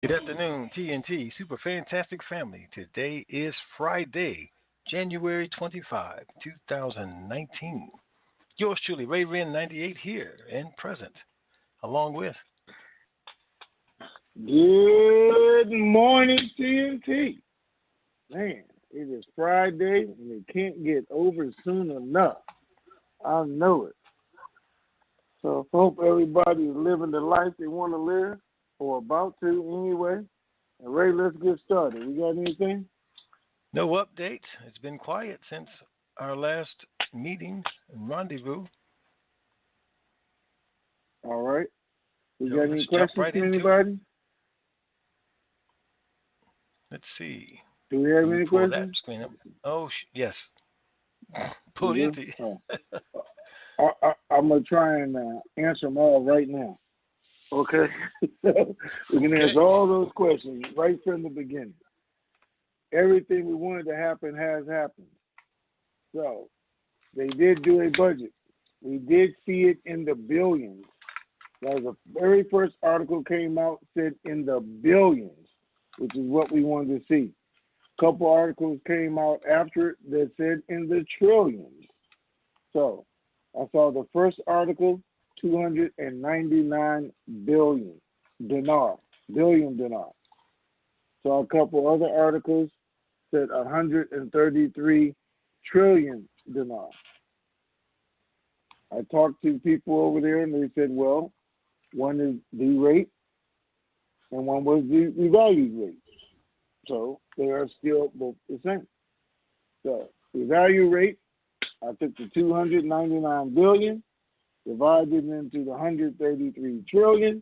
Good afternoon, TNT Super Fantastic Family. Today is Friday, January 25, 2019. Yours truly, Raymond 98 here and present, along with. Good morning, TNT. Man, it is Friday and it can't get over soon enough. I know it. So I hope everybody is living the life they want to live or about to anyway. And Ray, let's get started. We got anything? No updates. It's been quiet since our last meeting and rendezvous. All right. We So got any let's jump questions right from into it. anybody? Let's see. Do we have Let me any pull that questions? screen up. Oh, yes. Pull it empty. Oh. I'm going to try and answer them all right now. Okay? So we can answer all those questions right from the beginning. Everything we wanted to happen has happened. So they did do a budget. We did see it in the billions. That was the very first article came out, said in the billions, which is what we wanted to see. A couple articles came out after it that said in the trillions. So I saw the first article, 299 billion dinar. Saw a couple other articles said 133 trillion dinar. I talked to people over there and they said, well, one is the rate and one was the revalued rate. So they are still both the same. So the value rate, I took the 299 billion, divided into the 133 trillion,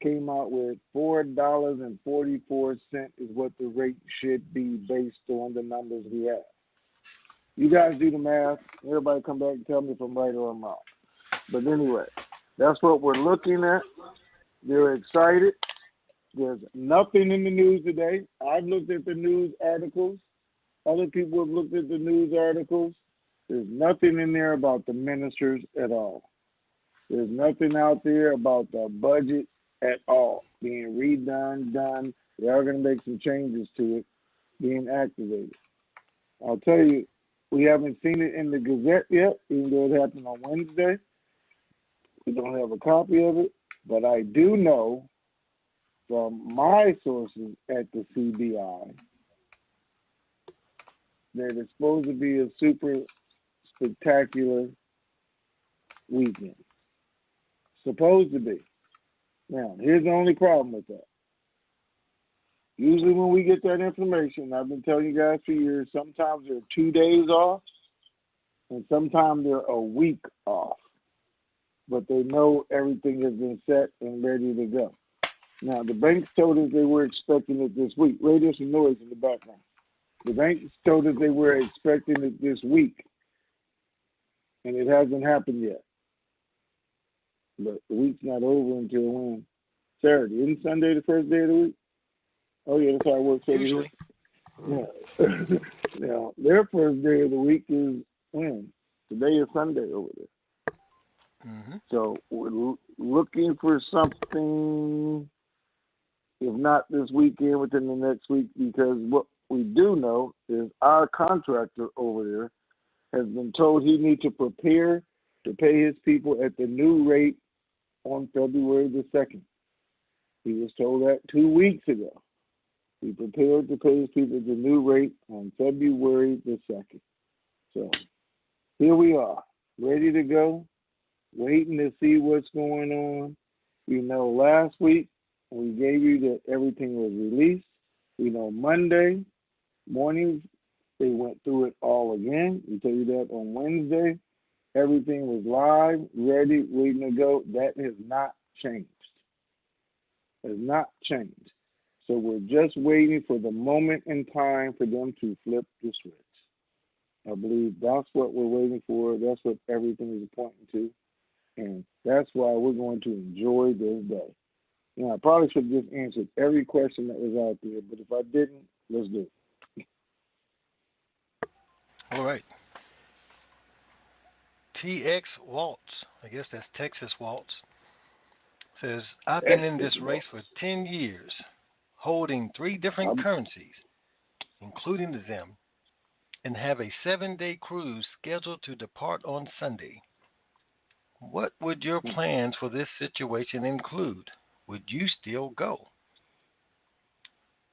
came out with $4.44 is what the rate should be based on the numbers we have. You guys do the math. Everybody come back and tell me if I'm right or I'm wrong. But anyway, that's what we're looking at. They're excited. There's nothing in the news today. I've looked at the news articles. Other people have looked at the news articles. There's nothing in there about the ministers at all. There's nothing out there about the budget at all being redone, done. They are going to make some changes to it, being activated. I'll tell you, we haven't seen it in the Gazette yet, even though it happened on Wednesday. We don't have a copy of it, but I do know from my sources at the CBI that it's supposed to be a super spectacular weekend. Supposed to be. Now, here's the only problem with that. Usually when we get that information, I've been telling you guys for years, sometimes they're 2 days off and sometimes they're a week off. But they know everything has been set and ready to go. Now, the banks told us they were expecting it this week. Radio some noise in the background. The banks told us they were expecting it this week, and it hasn't happened yet. But the week's not over until when? Saturday. Isn't Sunday the first day of the week? Oh, yeah, that's how it works over here. Yeah. Now, their first day of the week is when? Today is Sunday over there. Mm-hmm. So we're looking for something, if not this weekend, within the next week, because what we do know is our contractor over there has been told he needs to prepare to pay his people at the new rate on February the 2nd. He was told that 2 weeks ago. He prepared to pay his people at the new rate on February the 2nd. So here we are, ready to go, waiting to see what's going on. You know, last week we gave you that everything was released. You know, Monday morning they went through it all again. We tell you that on Wednesday. Everything was live, ready, waiting to go. That has not changed. Has not changed. So we're just waiting for the moment in time for them to flip the switch. I believe that's what we're waiting for. That's what everything is pointing to. And that's why we're going to enjoy this day. You know, I probably should have just answered every question that was out there, but if I didn't, let's do it. All right. TX Waltz, I guess that's Texas Waltz, says, I've been in this race for 10 years, holding 3 different currencies, including the ZIM, and have a 7-day cruise scheduled to depart on Sunday. What would your plans for this situation include? Would you still go?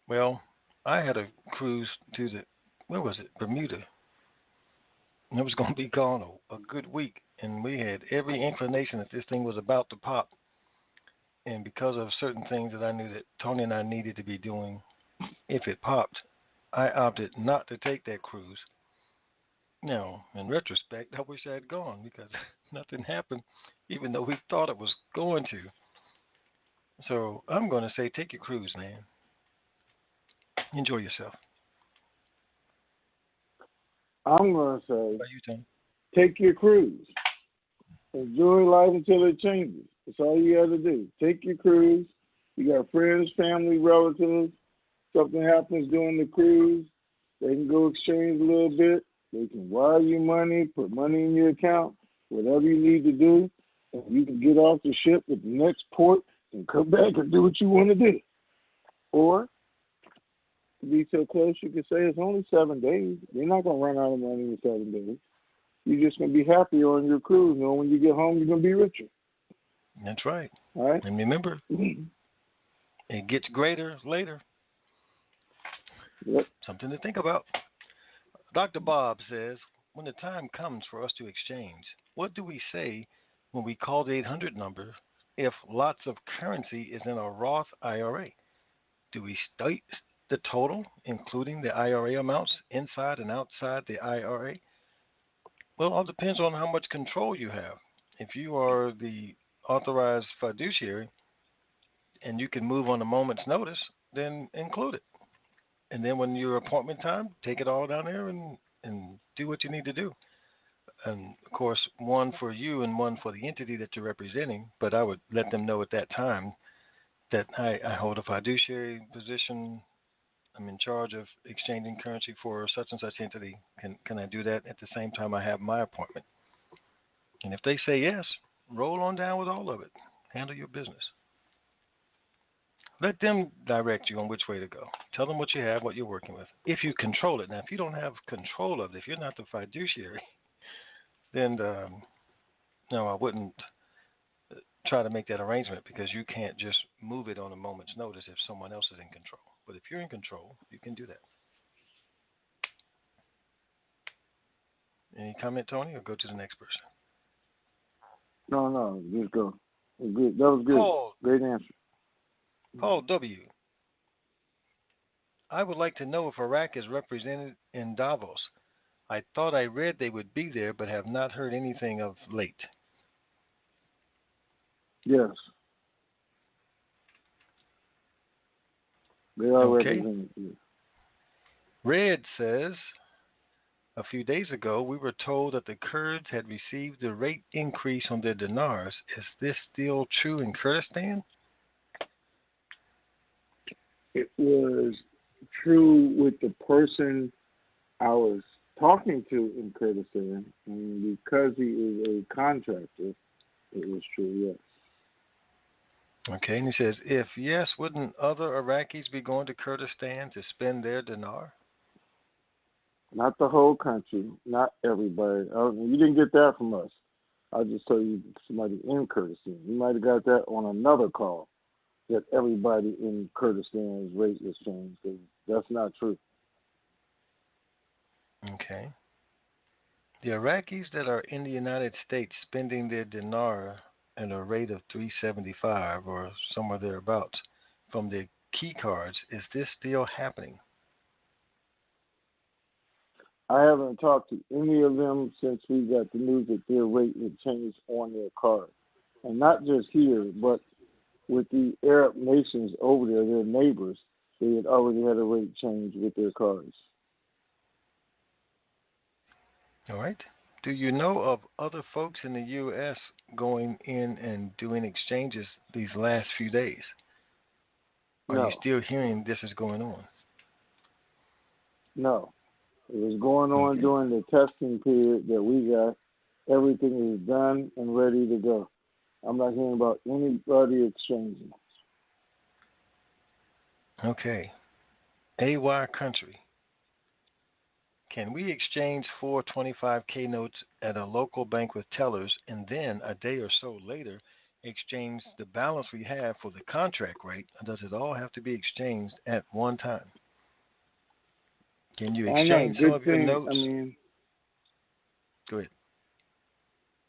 Well, I had a cruise to Bermuda. And it was going to be gone a good week, and we had every inclination that this thing was about to pop. And because of certain things that I knew that Tony and I needed to be doing if it popped, I opted not to take that cruise. Now, in retrospect, I wish I had gone because nothing happened, even though we thought it was going to. So I'm going to say take your cruise, man. Enjoy yourself. I'm going to say, How about you, Tony? take your cruise. Enjoy life until it changes. That's all you got to do. Take your cruise. You got friends, family, relatives. Something happens during the cruise, they can go exchange a little bit. They can wire you money, put money in your account, whatever you need to do, and you can get off the ship at the next port and come back and do what you want to do. Or, to be so close, you can say it's only 7 days. You're not going to run out of money in 7 days. You're just going to be happier on your cruise. You know, when you get home, you're going to be richer. That's right. All right? And remember, it gets greater later. Yep. Something to think about. Dr. Bob says, when the time comes for us to exchange, what do we say when we call the 800 number if lots of currency is in a Roth IRA? Do we state the total, including the IRA amounts inside and outside the IRA? Well, it all depends on how much control you have. If you are the authorized fiduciary and you can move on a moment's notice, then include it. And then when your appointment time, take it all down there and do what you need to do. And, of course, one for you and one for the entity that you're representing. But I would let them know at that time that I hold a fiduciary position. I'm in charge of exchanging currency for such and such entity. Can I do that at the same time I have my appointment? And if they say yes, roll on down with all of it. Handle your business. Let them direct you on which way to go. Tell them what you have, what you're working with. If you control it. Now, if you don't have control of it, if you're not the fiduciary, then no, I wouldn't try to make that arrangement because you can't just move it on a moment's notice if someone else is in control. But if you're in control, you can do that. Any comment, Tony, or go to the next person? No, just go. Good. That was good. Paul, great answer. Paul W. I would like to know if Iraq is represented in Davos. I thought I read they would be there, but have not heard anything of late. Yes. They are Okay. represented here. Red says, a few days ago, we were told that the Kurds had received a rate increase on their dinars. Is this still true in Kurdistan? It was true with the person I was talking to in Kurdistan, and because he is a contractor, it was true, yes. Okay, and he says, if yes, wouldn't other Iraqis be going to Kurdistan to spend their dinar? Not the whole country, not everybody. You didn't get that from us. I'll just tell you somebody in Kurdistan. You might have got that on another call, that everybody in Kurdistan's rate is changed. That's not true. Okay. The Iraqis that are in the United States spending their dinar at a rate of 375 or somewhere thereabouts from their key cards, is this still happening? I haven't talked to any of them since we got the news that their rate had changed on their card. And not just here, but with the Arab nations over there, their neighbors, they had already had a rate change with their cards. All right. Do you know of other folks in the U.S. going in and doing exchanges these last few days? Are No. you still hearing this is going on? No. It was going on during the testing period that we got. Everything is done and ready to go. I'm not hearing about anybody exchanging. Okay. AY Country. Can we exchange 425K notes at a local bank with tellers and then a day or so later exchange the balance we have for the contract rate? Or does it all have to be exchanged at one time? Can you I know. exchange some Good of your thing. notes? Go ahead.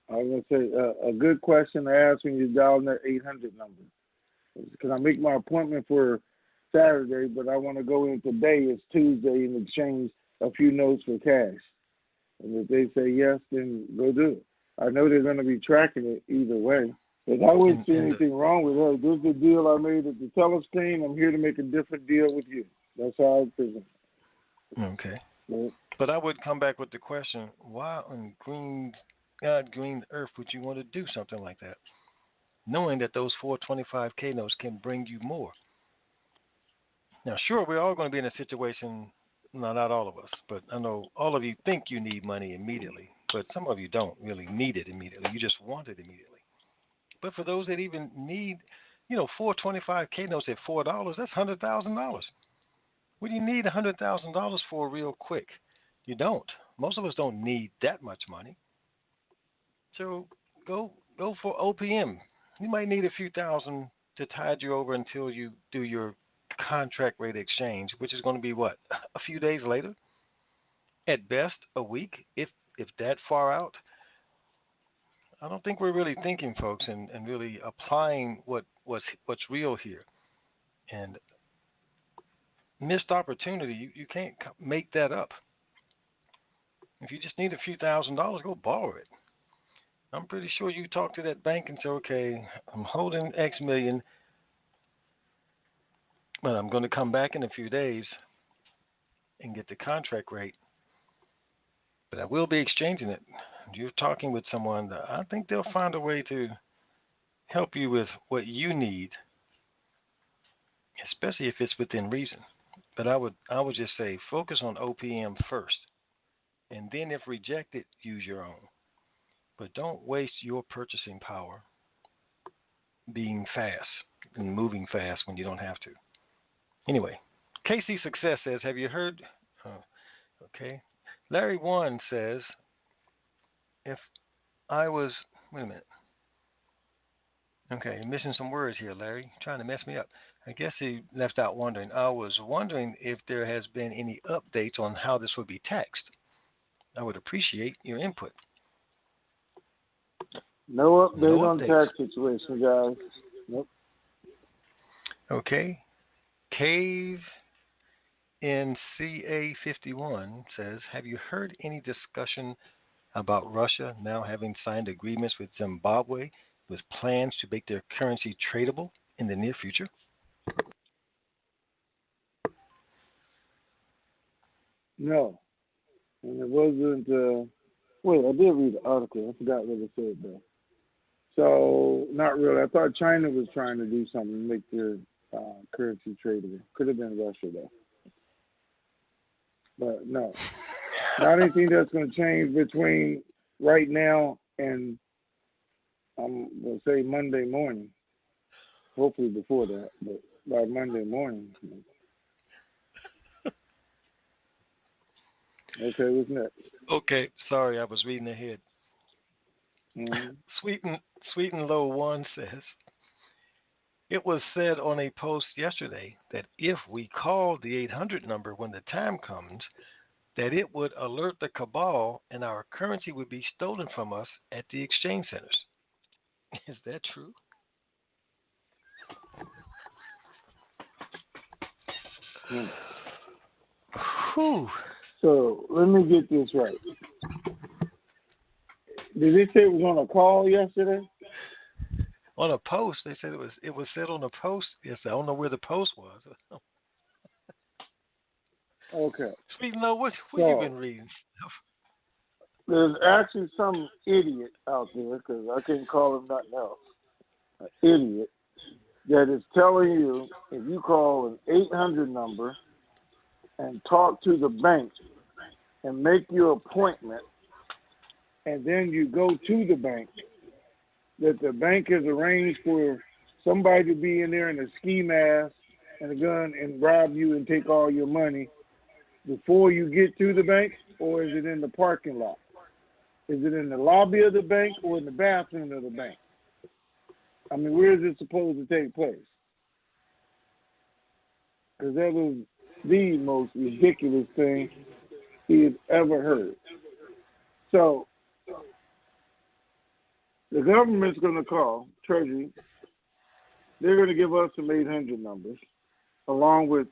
I was going to say a good question to ask when you're dialing that 800 number. Because I make my appointment for Saturday, but I want to go in today. It's Tuesday and exchange a few notes for cash. And if they say yes, then go do it. I know they're going to be tracking it either way. But I wouldn't see anything wrong with it. This is the deal I made at the teller screen. I'm here to make a different deal with you. That's how I present it. Okay. Right? But I would come back with the question, why on God green earth would you want to do something like that? Knowing that those 425K notes can bring you more. Now, sure, we're all going to be in a situation, no, not all of us, but I know all of you think you need money immediately, but some of you don't really need it immediately. You just want it immediately. But for those that even need, 425K notes at $4, that's $100,000. What do you need $100,000 for real quick? You don't. Most of us don't need that much money. So go for OPM. You might need a few thousand to tide you over until you do your contract rate exchange, which is going to be what? A few days later? At best, a week, if that far out. I don't think we're really thinking, folks, and really applying what's real here. And missed opportunity, you can't make that up. If you just need a few $1,000s, go borrow it. I'm pretty sure you talk to that bank and say, okay, I'm holding X million, but I'm going to come back in a few days and get the contract rate. But I will be exchanging it. You're talking with someone that I think they'll find a way to help you with what you need, especially if it's within reason. But I would just say focus on OPM first, and then if rejected, use your own. But don't waste your purchasing power being fast and moving fast when you don't have to. Anyway, KC Success says, have you heard? Okay. Larry One says, if I was, wait a minute. Okay, you're missing some words here, Larry. You're trying to mess me up. I guess he left out wondering. I was wondering if there has been any updates on how this would be taxed. I would appreciate your input. No update on tax situation, guys. Nope. Okay. Cave in CA51 says, have you heard any discussion about Russia now having signed agreements with Zimbabwe with plans to make their currency tradable in the near future? No. And it wasn't, wait, I did read the article. I forgot what it said, though. So, not really. I thought China was trying to do something to make their currency tradable. Could have been Russia, though. But no. Not anything that's going to change between right now and, I'm going to say Monday morning. Hopefully before that, but by Monday morning. Okay, what's next? Okay, sorry, I was reading ahead. Mm-hmm. Sweet and Low One says, it was said on a post yesterday that if we called the 800 number when the time comes, that it would alert the cabal and our currency would be stolen from us at the exchange centers. Is that true? Mm. Whew. So let me get this right. Did they say it was on a call yesterday? On a post, they said it was said on a post. Yes, I don't know where the post was. Okay. Sweet Low, what you been reading? There's actually some idiot out there, because I can't call him nothing else, an idiot, that is telling you if you call an 800 number and talk to the bank and make your appointment, and then you go to the bank, that the bank has arranged for somebody to be in there in a ski mask and a gun and rob you and take all your money before you get to the bank, or is it in the parking lot? Is it in the lobby of the bank or in the bathroom of the bank? I mean, where is it supposed to take place? Because that was the most ridiculous thing he has ever heard. So the government's going to call Treasury. They're going to give us some 800 numbers, along with,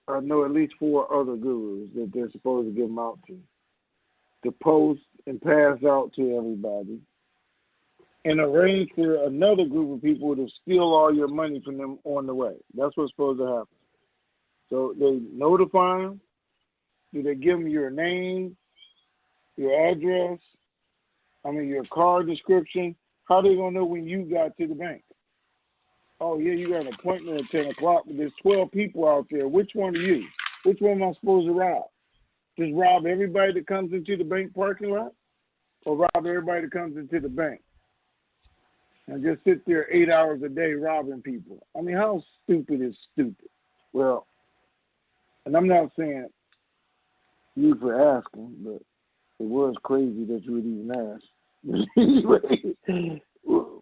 I know, at least 4 other gurus that they're supposed to give them out to post and pass out to everybody, and arrange for another group of people to steal all your money from them on the way. That's what's supposed to happen. So they notify them. Do they give them your name, your address, your car description? How are they going to know when you got to the bank? Oh, yeah, you got an appointment at 10 o'clock, but there's 12 people out there. Which one are you? Which one am I supposed to rob? Just rob everybody that comes into the bank parking lot? Or rob everybody that comes into the bank? And just sit there 8 hours a day robbing people. I mean, how stupid is stupid? Well, and I'm not saying you for asking, but it was crazy that you would even ask. Anyway,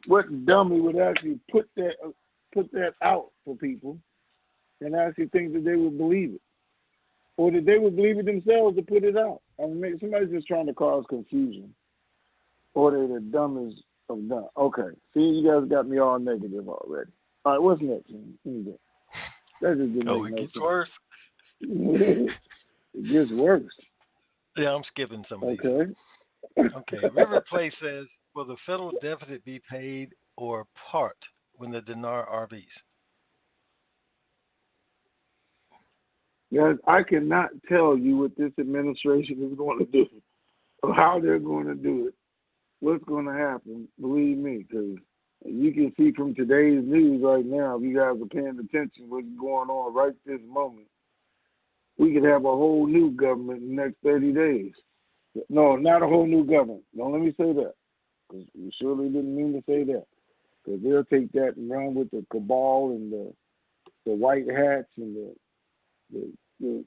what dummy would actually put that out for people and actually think that they would believe it? Or that they would believe it themselves to put it out? I mean, somebody's just trying to cause confusion. Or they're the dumbest of dumb. Okay. See, you guys got me all negative already. All right, what's next? That just didn't make it no gets sense. worse. It gets worse. Yeah, I'm skipping some of these. Okay. Okay. River Play says, will the federal deficit be paid or part when the Dinar RVs? Guys, I cannot tell you what this administration is going to do or how they're going to do it. What's going to happen, believe me, because you can see from today's news right now, if you guys are paying attention what's going on right this moment, we could have a whole new government in the next 30 days. No, not a whole new government. Don't let me say that, because we surely didn't mean to say that, because they'll take that and run with the cabal and the white hats and the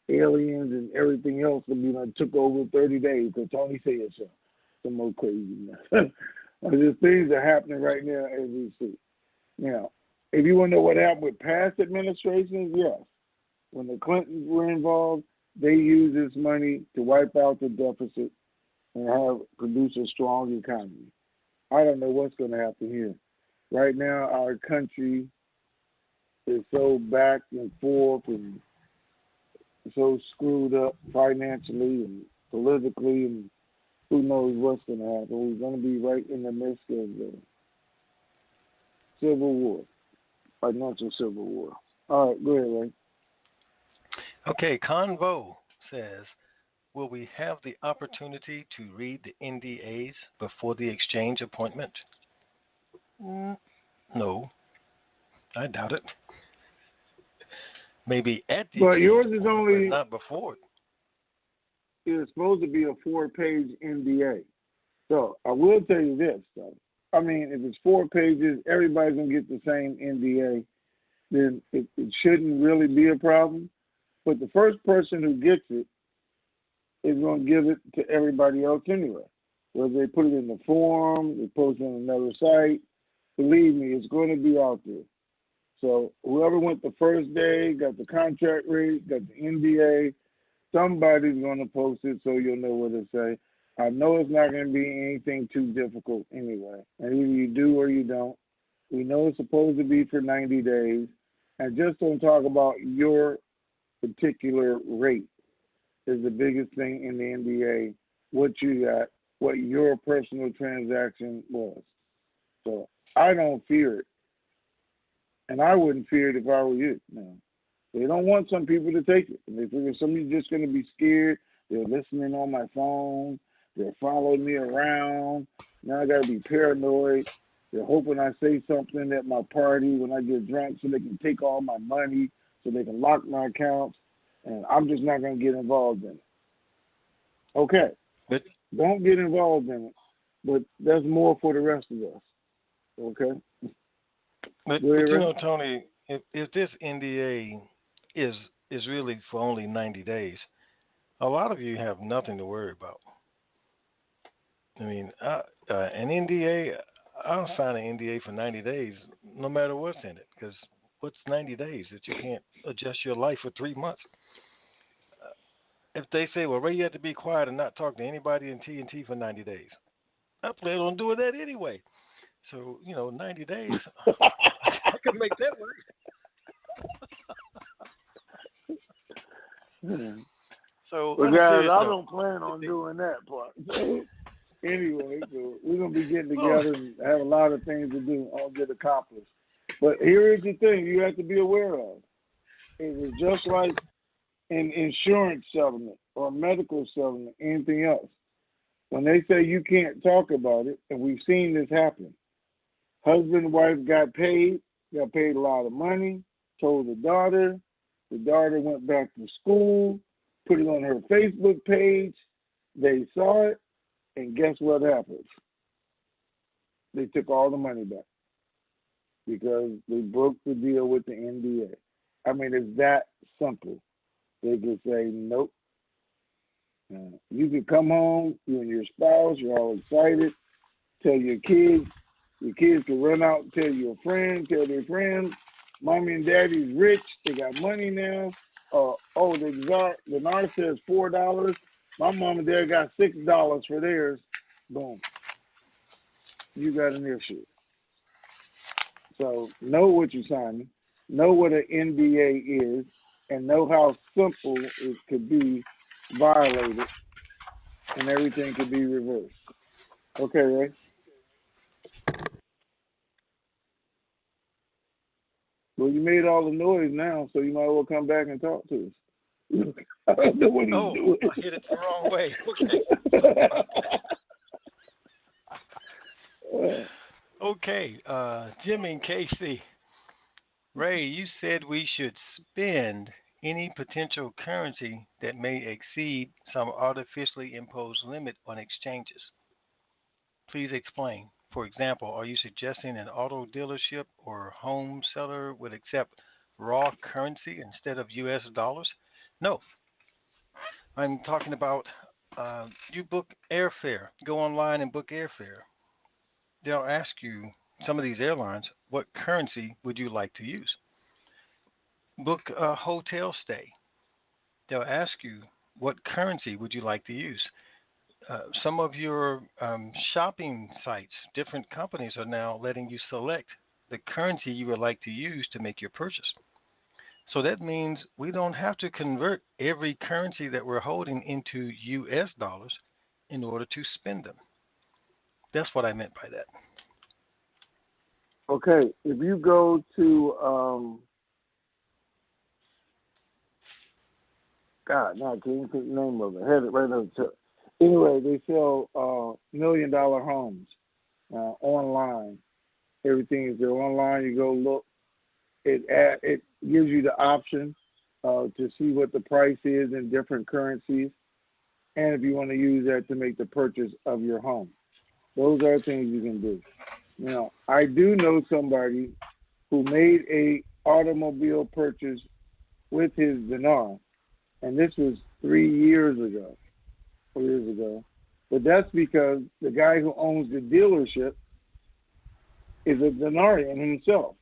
aliens and everything else that took over 30 days, because Tony said so. Some more craziness. There's things that are happening right now as we see. Now, if you want to know what happened with past administrations, yes. When the Clintons were involved, they used this money to wipe out the deficit and produce a strong economy. I don't know what's going to happen here. Right now, our country is so back and forth and so screwed up financially and politically, and who knows what's going to happen. We're going to be right in the midst of the civil war, financial civil war. All right, go ahead, Ray. Okay, Convo says, will we have the opportunity to read the NDAs before the exchange appointment? No, I doubt it. Maybe at the but yours is only not before. It's supposed to be a 4-page NDA. So I will tell you this, though. I mean, if it's 4 pages, everybody's going to get the same NDA, then it shouldn't really be a problem. But the first person who gets it is going to give it to everybody else anyway. Whether they put it in the forum, they post it on another site, believe me, it's going to be out there. So whoever went the first day, got the contract rate, got the NDA, somebody's going to post it so you'll know what to say. I know it's not going to be anything too difficult anyway. And either you do or you don't. We know it's supposed to be for 90 days. And just don't talk about your particular rate is the biggest thing in the NDA, what you got, what your personal transaction was. So I don't fear it. And I wouldn't fear it if I were you. No. They don't want some people to take it. They figure somebody's just going to be scared. They're listening on my phone. They're following me around. Now I got to be paranoid. They're hoping I say something at my party when I get drunk so they can take all my money, so they can lock my accounts, and I'm just not going to get involved in it. Okay. But don't get involved in it, but that's more for the rest of us. Okay? But you know, Tony, if this NDA is is really for only 90 days, a lot of you have nothing to worry about. I mean, an NDA, I'll sign an NDA for 90 days, no matter what's in it, because what's 90 days that you can't adjust your life for 3 months? If they say, well, Ray, you have to be quiet and not talk to anybody in TNT for 90 days, I plan on doing that anyway. So, 90 days, I could make that work. So, Well, on a guys, serious I note, don't plan on doing that part. Anyway, so we're going to be getting together and have a lot of things to do all get accomplished. But here is the thing you have to be aware of. It was just like an insurance settlement or medical settlement, anything else. When they say you can't talk about it, and we've seen this happen, husband and wife got paid a lot of money, told the daughter went back to school, put it on her Facebook page, they saw it, and guess what happened? They took all the money back because they broke the deal with the NDA. I mean, it's that simple. They could say, nope. You can come home, you and your spouse, you're all excited, tell your kids can run out and tell your friend, tell their friends, mommy and daddy's rich, they got money now. The Dinar says $4. My mom and dad got $6 for theirs. Boom. You got an issue. So know what you're signing, know what an NDA is, and know how simple it could be violated, and everything could be reversed. Okay, Ray? Well, you made all the noise now, so you might as well come back and talk to us. I don't know what he's doing. I hit it the wrong way. Okay. Okay, Jimmy and Casey. Ray, you said we should spend any potential currency that may exceed some artificially imposed limit on exchanges. Please explain. For example, are you suggesting an auto dealership or home seller would accept raw currency instead of US dollars? No. I'm talking about you book airfare. Go online and book airfare. They'll ask you, some of these airlines, what currency would you like to use? Book a hotel stay. They'll ask you, what currency would you like to use? Some of your shopping sites, different companies are now letting you select the currency you would like to use to make your purchase. So that means we don't have to convert every currency that we're holding into US dollars in order to spend them. That's what I meant by that. Okay, if you go to, God, now I can't even think the name of it. I had it right on the tip. Anyway, they sell $1 million homes online. Everything is there online. You go look. It gives you the option to see what the price is in different currencies, and if you want to use that to make the purchase of your home. Those are things you can do. Now, I do know somebody who made a automobile purchase with his Dinar, and this was 3 years ago, 4 years ago. But that's because the guy who owns the dealership is a Dinarian himself,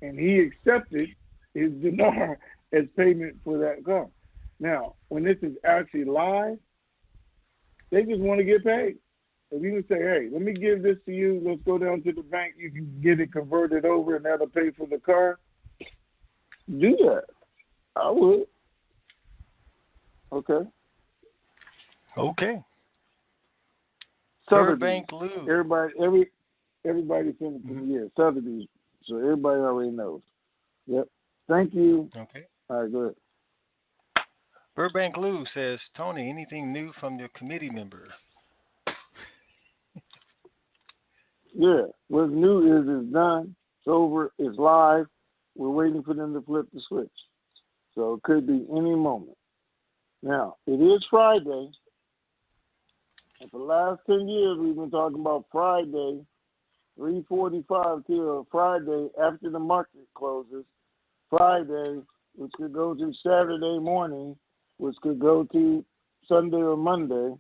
and he accepted his Dinar as payment for that car. Now, when this is actually live, they just want to get paid. If you can say, hey, let me give this to you, let's go down to the bank, you can get it converted over and that'll pay for the car, do that. I would. Okay. Okay. Sotheby's. Burbank Lou. Everybody sent it to me. Yeah, Sotheby's. So everybody already knows. Yep. Thank you. Okay. All right, go ahead. Burbank Lou says, Tony, anything new from your committee member? Yeah. What's new is it's done. It's over. It's live. We're waiting for them to flip the switch. So it could be any moment. Now, it is Friday. And for the last 10 years, we've been talking about Friday, 3:45 till Friday after the market closes. Friday, which could go to Saturday morning, which could go to Sunday or Monday,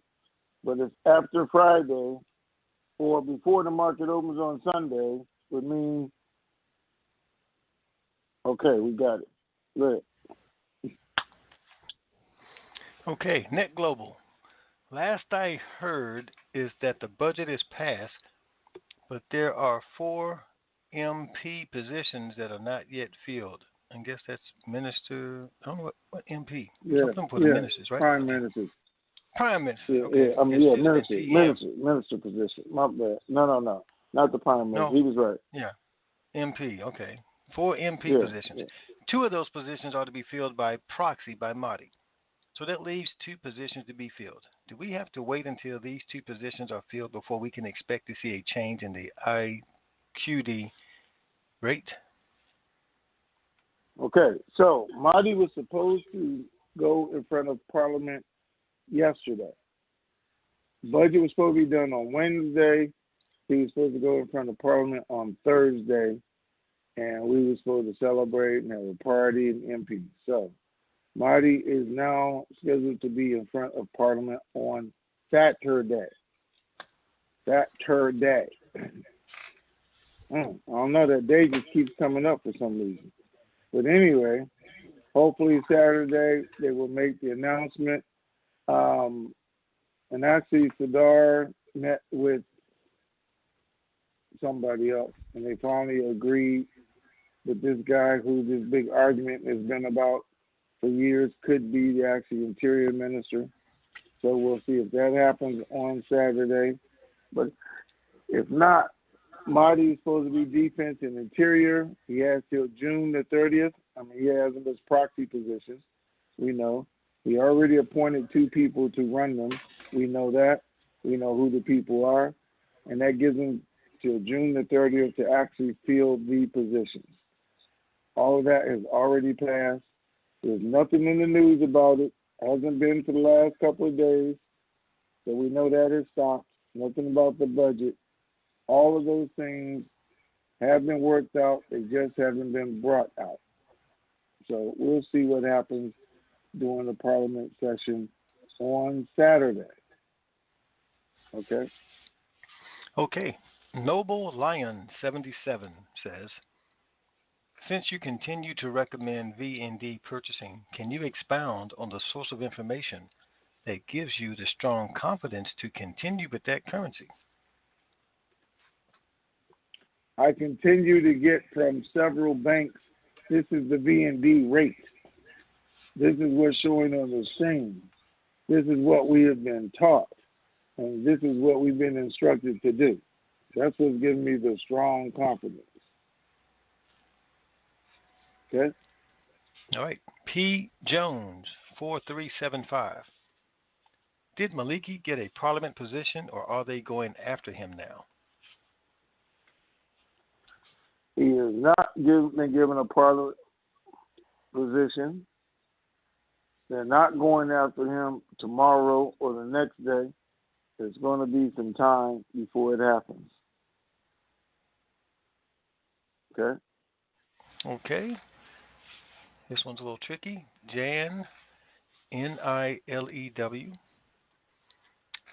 but it's after Friday or before the market opens on Sunday would mean, okay, we got it. Good. Okay, Net Global. Last I heard is that the budget is passed, but there are 4 MP positions that are not yet filled. I guess that's minister. I don't know what MP. Yeah, Something for the ministers, right? prime ministers. Prime minister. Yeah, Okay. I mean, minister position. My bad. No, not the prime minister. No. He was right. Yeah, MP. Okay, 4 MP Yeah, positions. yeah. 2 of those positions are to be filled by proxy by Marty. So that leaves 2 positions to be filled. Do we have to wait until these 2 positions are filled before we can expect to see a change in the IQD rate? Okay, so Marty was supposed to go in front of Parliament yesterday. Budget was supposed to be done on Wednesday. He was supposed to go in front of Parliament on Thursday, and we were supposed to celebrate and have a party and MP. So Marty is now scheduled to be in front of Parliament on Saturday. Saturday. I don't know, that day just keeps coming up for some reason. But anyway, hopefully Saturday they will make the announcement. And actually, Sadar met with somebody else, and they finally agreed that this guy who this big argument has been about for years could be the actual interior minister. So we'll see if that happens on Saturday. But if not, Marty is supposed to be defense and interior. He has till June the 30th. I mean, he has them as proxy positions. We know. He already appointed 2 people to run them. We know that. We know who the people are. And that gives him till June the 30th to actually fill the positions. All of that has already passed. There's nothing in the news about it. Hasn't been for the last couple of days. So we know that has stopped. Nothing about the budget. All of those things have been worked out. They just haven't been brought out. So we'll see what happens during the Parliament session on Saturday. Okay? Okay. Noble Lion 77 says, since you continue to recommend V&D purchasing, can you expound on the source of information that gives you the strong confidence to continue with that currency? I continue to get from several banks, this is the V&D rate. This is what's showing on the screen. This is what we have been taught. And this is what we've been instructed to do. That's what's giving me the strong confidence. Okay? All right. P. Jones, 4375. Did Maliki get a parliament position, or are they going after him now? He has not been given a parliament position. They're not going after him tomorrow or the next day. There's going to be some time before it happens. Okay? Okay. This one's a little tricky. Jan, Nilew.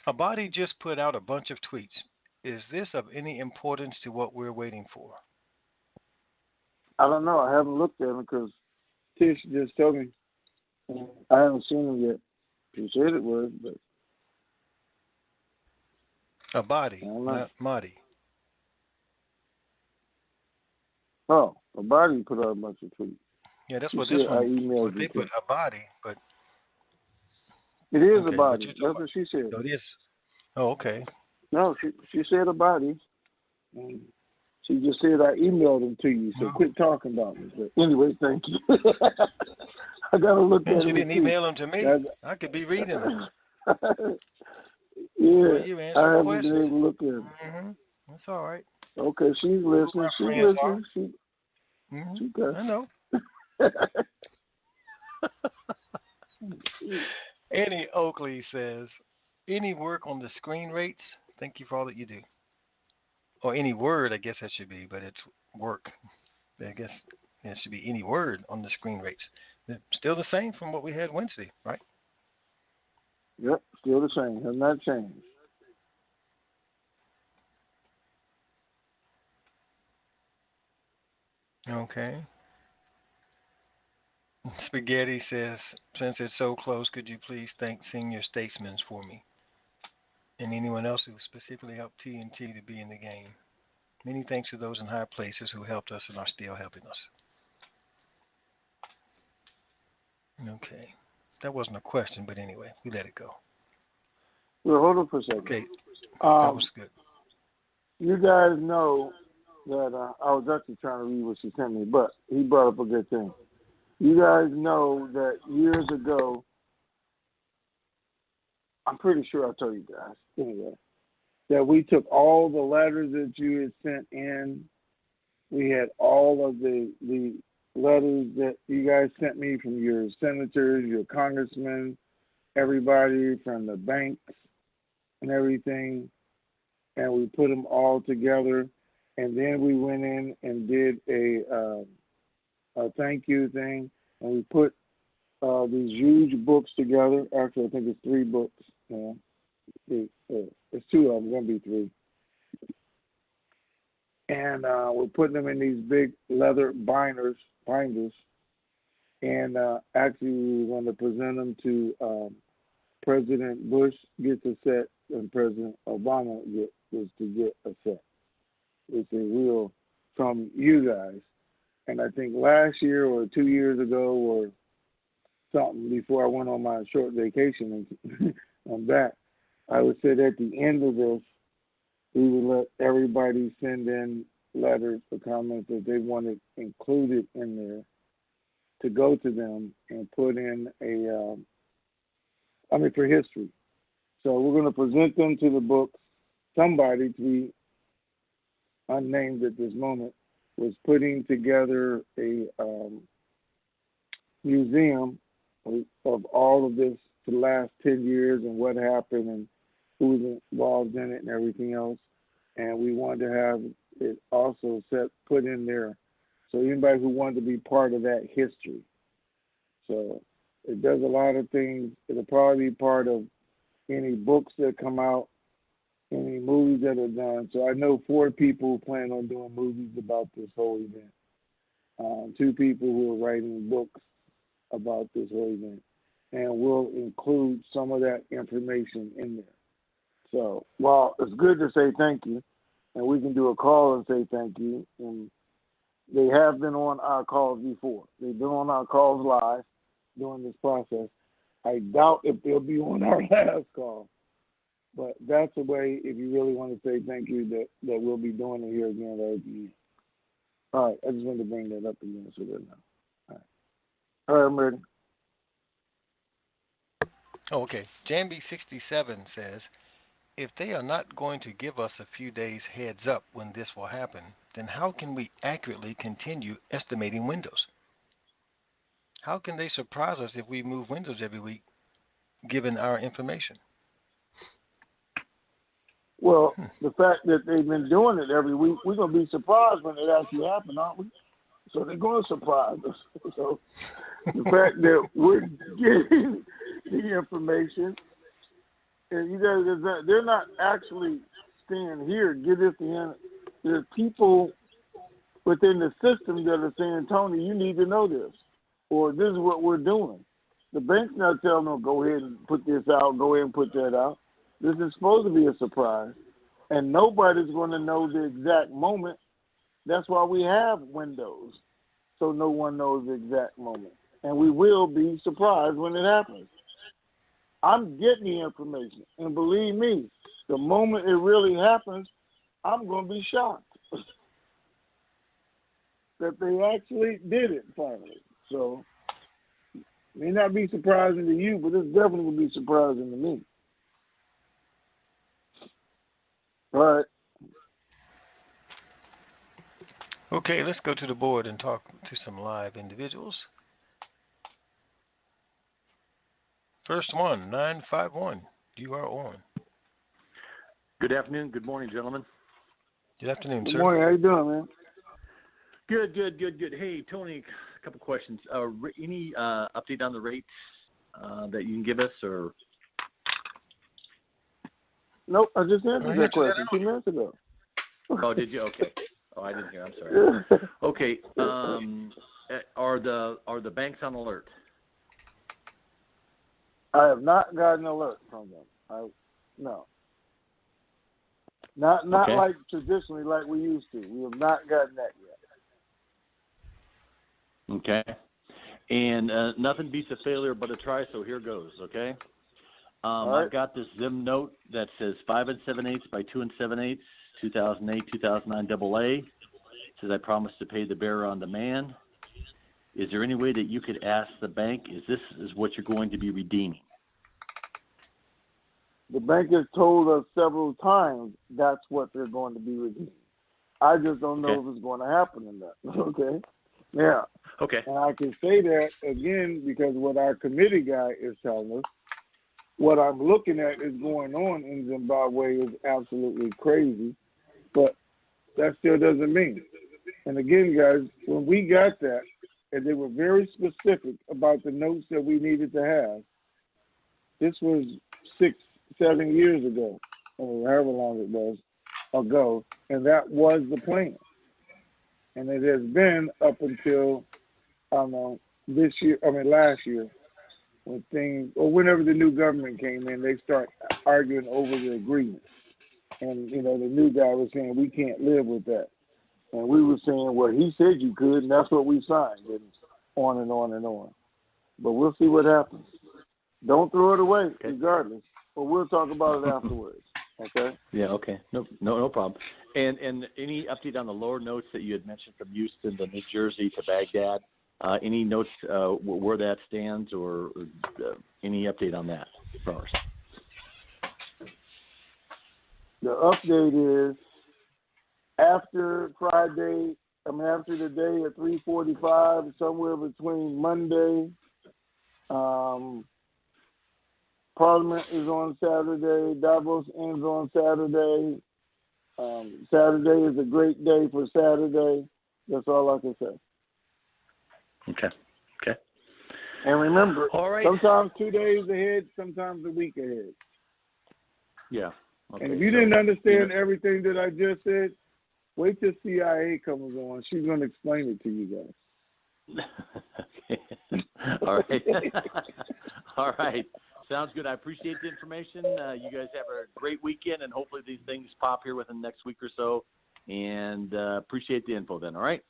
A body just put out a bunch of tweets. Is this of any importance to what we're waiting for? I don't know. I haven't looked at him because Tish just told me. I haven't seen him yet. She said it was, but A body, not Marty. Oh, a body put out a bunch of tweets. Yeah, that's what this one. Emailed They put a body, but it is okay, a body. That's what she said. So it is. Oh, okay. No, she said a body. And she just said I emailed them to you, so quit talking about me. But anyway, thank you. I gotta look at it. You didn't email them to me. I could be reading them. Yeah, I haven't been able to look at them. Mm-hmm. That's all right. Okay, she's listening. She's listening. She does. I know. Annie Oakley says, any work on the screen rates? Thank you for all that you do. Or any word, I guess that should be, but it's work. I guess There should be any word on the screen rates. They're still the same from what we had Wednesday, right? Yep, still the same. Has not changed. Okay. Spaghetti says, since it's so close, could you please thank senior statesmen for me and anyone else who specifically helped TNT to be in the game? Many thanks to those in high places who helped us and are still helping us. Okay. That wasn't a question, but anyway, we let it go. Well, hold on for a second. Okay. That was good. You guys know that I was actually trying to read what she sent me, but he brought up a good thing. You guys know that years ago, I'm pretty sure I told you guys, anyway, that we took all the letters that you had sent in. We had all of the letters that you guys sent me from your senators, your congressmen, everybody from the banks and everything, and we put them all together. And then we went in and did a thank you thing, and we put these huge books together. Actually, I think it's 3 books. It's 2 of them, going to be 3. And we're putting them in these big leather binders. And actually, we were going to present them to President Bush gets a set, and President Obama was to get a set. It's a real from you guys. And I think last year or 2 years ago or something before I went on my short vacation and I'm back, I would say at the end of this, we would let everybody send in letters or comments that they wanted included in there to go to them and put in for history. So we're going to present them to the book. Somebody, to be unnamed at this moment, was putting together a museum of all of this for the last 10 years and what happened and who was involved in it and everything else. And we wanted to have it also put in there so anybody who wanted to be part of that history. So it does a lot of things. It'll probably be part of any books that come out, any movies that are done. So I know 4 people plan on doing movies about this whole event. 2 people who are writing books about this whole event. And we'll include some of that information in there. So while it's good to say thank you, and we can do a call and say thank you, and they have been on our calls before. They've been on our calls live during this process. I doubt if they'll be on our last call. But that's a way, if you really want to say thank you, that we'll be doing it here again right at the end. All right, I just wanted to bring that up again so that now. All right, I'm ready. Oh, okay. Jambi67 says, if they are not going to give us a few days heads up when this will happen, then how can we accurately continue estimating windows? How can they surprise us if we move windows every week, given our information? Well, the fact that they've been doing it every week, we're going to be surprised when it actually happens, aren't we? So they're going to surprise us. So the fact that we're getting the information, and you guys, they're not actually staying here. Get this in. There's people within the system that are saying, Tony, you need to know this, or this is what we're doing. The bank's not telling them, go ahead and put this out, go ahead and put that out. This is supposed to be a surprise, and nobody's going to know the exact moment. That's why we have windows, so no one knows the exact moment. And we will be surprised when it happens. I'm getting the information, and believe me, the moment it really happens, I'm going to be shocked that they actually did it finally. So it may not be surprising to you, but it's definitely going to be surprising to me. All right. Okay, let's go to the board and talk to some live individuals. First one, 951. You are on. Good afternoon. Good morning, gentlemen. Good afternoon, sir. Good morning. How you doing, man? Good. Hey, Tony, a couple questions. Any update on the rates that you can give us, or? Nope, I just answered that question 2 minutes ago. Oh, did you? Okay. Oh, I didn't hear. I'm sorry. Okay. Are the banks on alert? I have not gotten an alert from them. No. Not okay. like traditionally like we used to. We have not gotten that yet. Okay. And nothing beats a failure but a try, so here goes, okay? Right. I've got this Zim note that says 5 7/8 by 2 7/8, 2008-2009 AA. It says, I promise to pay the bearer on demand. Is there any way that you could ask the bank, this is what you're going to be redeeming? The bank has told us several times that's what they're going to be redeeming. I just don't know if it's going to happen in that. Okay? Yeah. Okay. And I can say that, again, because what our committee guy is telling us, what I'm looking at is going on in Zimbabwe is absolutely crazy, but that still doesn't mean. And again, guys, when we got that, and they were very specific about the notes that we needed to have, this was 6-7 years ago, or however long it was ago, and that was the plan. And it has been up until, last year, when things, or whenever the new government came in, they start arguing over the agreement. And, the new guy was saying, we can't live with that. And we were saying, well, he said you could, and that's what we signed, and on and on and on. But we'll see what happens. Don't throw it away, regardless. But we'll talk about it afterwards. Okay? Yeah, okay. No problem. And any update on the lower notes that you had mentioned from Houston to New Jersey to Baghdad? Any notes where that stands, or any update on that from us? The update is after Friday, after the day at 3:45, somewhere between Monday, Parliament is on Saturday, Davos ends on Saturday. Saturday is a great day for Saturday. That's all I can say. Okay. And remember, all right. Sometimes 2 days ahead, sometimes a week ahead. Yeah. Okay. And if you didn't understand everything that I just said, wait till CIA comes on. She's going to explain it to you guys. Okay. All right. All right. Sounds good. I appreciate the information. You guys have a great weekend, and hopefully these things pop here within the next week or so. And appreciate the info then, all right?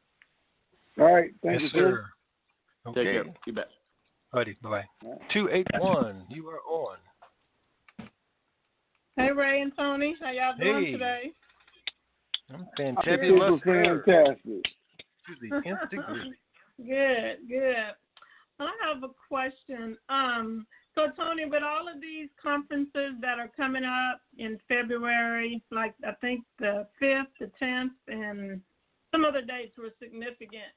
All right. Thank you, sir. Okay. Take care. You bet. Alrighty. Bye-bye. 281, you are on. Hey, Ray and Tony. How y'all doing today? I'm fantastic. Fantastic. To the nth degree. Good. I have a question. So, Tony, with all of these conferences that are coming up in February, like I think the 5th, the 10th, and some other dates were significant.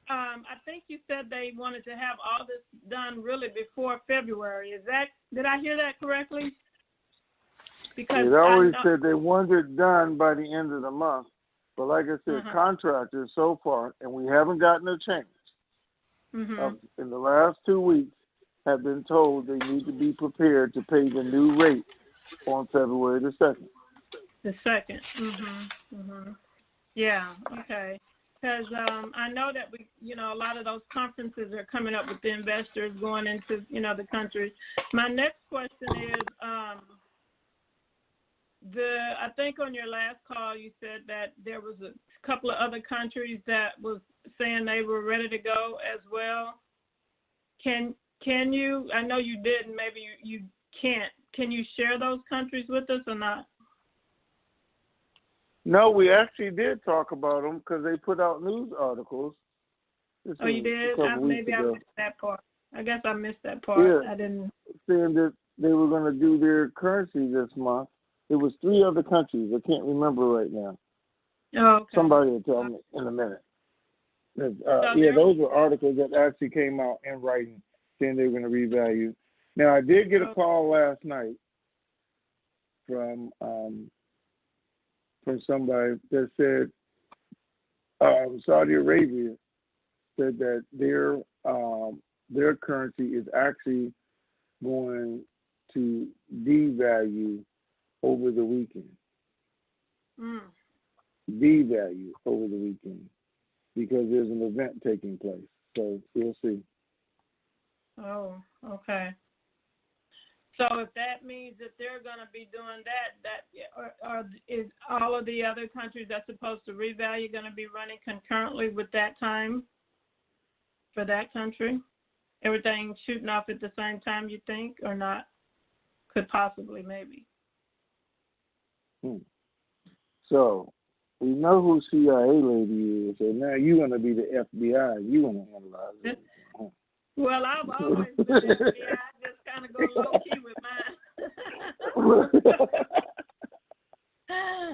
I think you said they wanted to have all this done really before February. Did I hear that correctly? Because they always said they wanted it done by the end of the month. But like I said, contractors so far, and we haven't gotten a change, in the last 2 weeks, have been told they need to be prepared to pay the new rate on February the 2nd. The 2nd. Yeah, okay. Because I know that a lot of those conferences are coming up with the investors going into, the countries. My next question is, I think on your last call you said that there was a couple of other countries that was saying they were ready to go as well. Can you? I know you did, and maybe you can't. Can you share those countries with us or not? No, we actually did talk about them because they put out news articles. Oh, you did? Maybe I missed that part. I guess I missed that part. Yeah. I didn't. Saying that they were going to do their currency this month. It was 3 other countries. I can't remember right now. Oh, okay. Somebody will tell me in a minute. Those were articles that actually came out in writing saying they were going to revalue. Now, I did get a call last night from somebody that said Saudi Arabia said that their currency is actually going to devalue over the weekend. Devalue over the weekend because there's an event taking place. So we'll see. Oh, okay. So if that means that they're going to be doing is all of the other countries that's supposed to revalue going to be running concurrently with that time for that country? Everything shooting off at the same time, you think, or not? Could possibly, maybe. So we know who CIA lady is, and now you're going to be the FBI. You want to analyze it. Well, I've always been FBI. I just kind of go low-key with mine.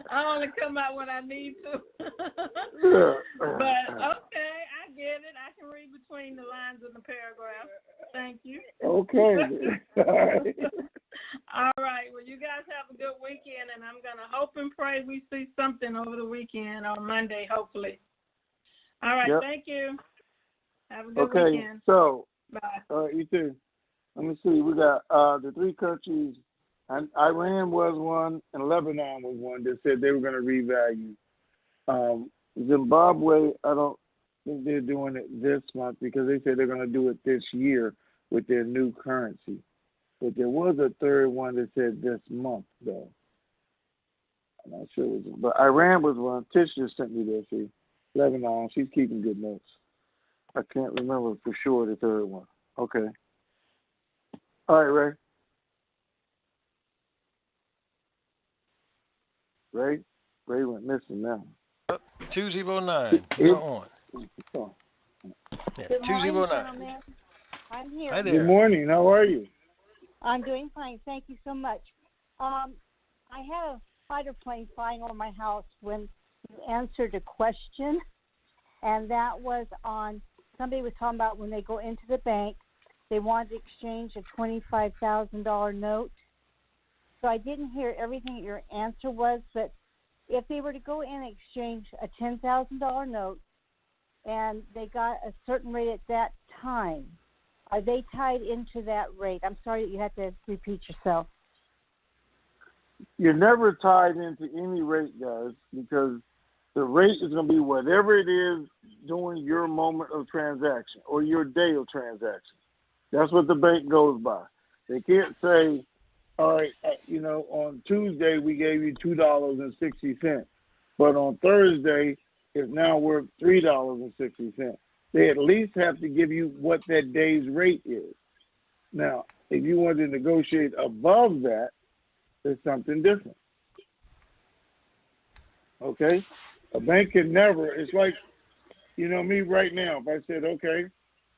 I only come out when I need to. But, okay, I get it. I can read between the lines of the paragraph. Thank you. Okay. All right. Well, you guys have a good weekend, and I'm going to hope and pray we see something over the weekend or Monday, hopefully. All right. Yep. Thank you. Have a good weekend. So, bye. You too. Let me see. We got the three countries. And Iran was one, and Lebanon was one that said they were going to revalue. Zimbabwe, I don't think they're doing it this month because they said they're going to do it this year with their new currency. But there was a third one that said this month, though. I'm not sure it was, but Iran was one. Tish just sent me this. See, Lebanon, she's keeping good notes. I can't remember for sure the third one. Okay. All right, Ray. Ray went missing now. 209. You're on. Yeah, 209. I'm here. Hi there. Good morning. How are you? I'm doing fine. Thank you so much. I had a fighter plane flying over my house when you answered a question, and that was on somebody was talking about when they go into the bank, they wanted to exchange a $25,000 note. So I didn't hear everything your answer was, but if they were to go in and exchange a $10,000 note and they got a certain rate at that time, are they tied into that rate? I'm sorry that you had to repeat yourself. You're never tied into any rate, guys, because the rate is going to be whatever it is during your moment of transaction or your day of transaction. That's what the bank goes by. They can't say, all right, on Tuesday we gave you $2.60, but on Thursday it's now worth $3.60. They at least have to give you what that day's rate is. Now, if you want to negotiate above that, it's something different. Okay? A bank can never, it's like, me right now, if I said, okay,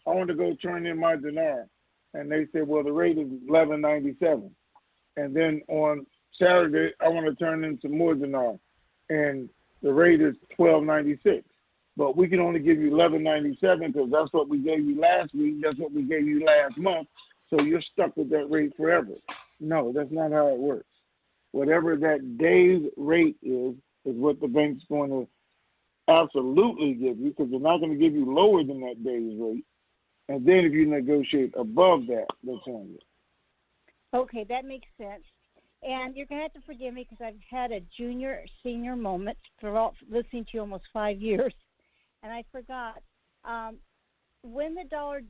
I want to go turn in my Dinar, and they said, well, the rate is $11.97. And then on Saturday, I want to turn in some more Dinar, and the rate is $12.96. But we can only give you $11.97 because that's what we gave you last week. That's what we gave you last month. So you're stuck with that rate forever. No, that's not how it works. Whatever that day's rate is what the bank's going to absolutely give you, because they're not going to give you lower than that day's rate. And then if you negotiate above that, that's on you. Okay, that makes sense. And you're going to have to forgive me because I've had a junior-senior moment for listening to you almost 5 years. And I forgot. When the dollar,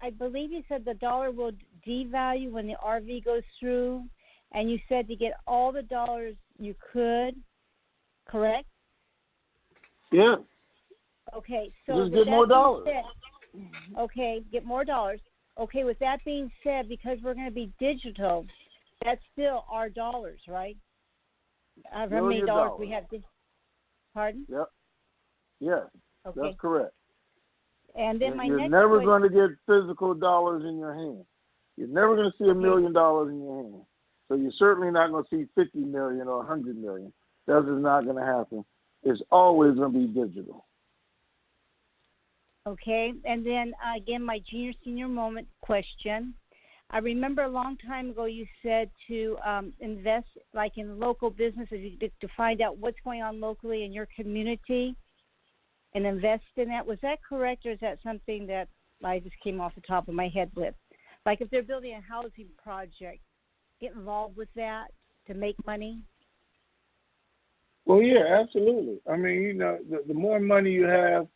I believe you said the dollar will devalue when the RV goes through, and you said to get all the dollars you could, correct? Yeah. Okay, so just get more dollars. Okay, get more dollars. Okay, with that being said, because we're going to be digital, that's still our dollars, right? How many dollars we have? Pardon? Yep. Yeah, okay. That's correct. And then you're never going to get physical dollars in your hand. You're never going to see $1 million in your hand. So you're certainly not going to see 50 million or 100 million. That is not going to happen. It's always going to be digital. Okay, and then again, my junior-senior moment question. I remember a long time ago you said to invest like in local businesses to find out what's going on locally in your community. and invest in that. Was that correct, or is that something that I just came off the top of my head with? Like if they're building a housing project, get involved with that to make money? Well, yeah, absolutely. I mean, you know, the more money you have,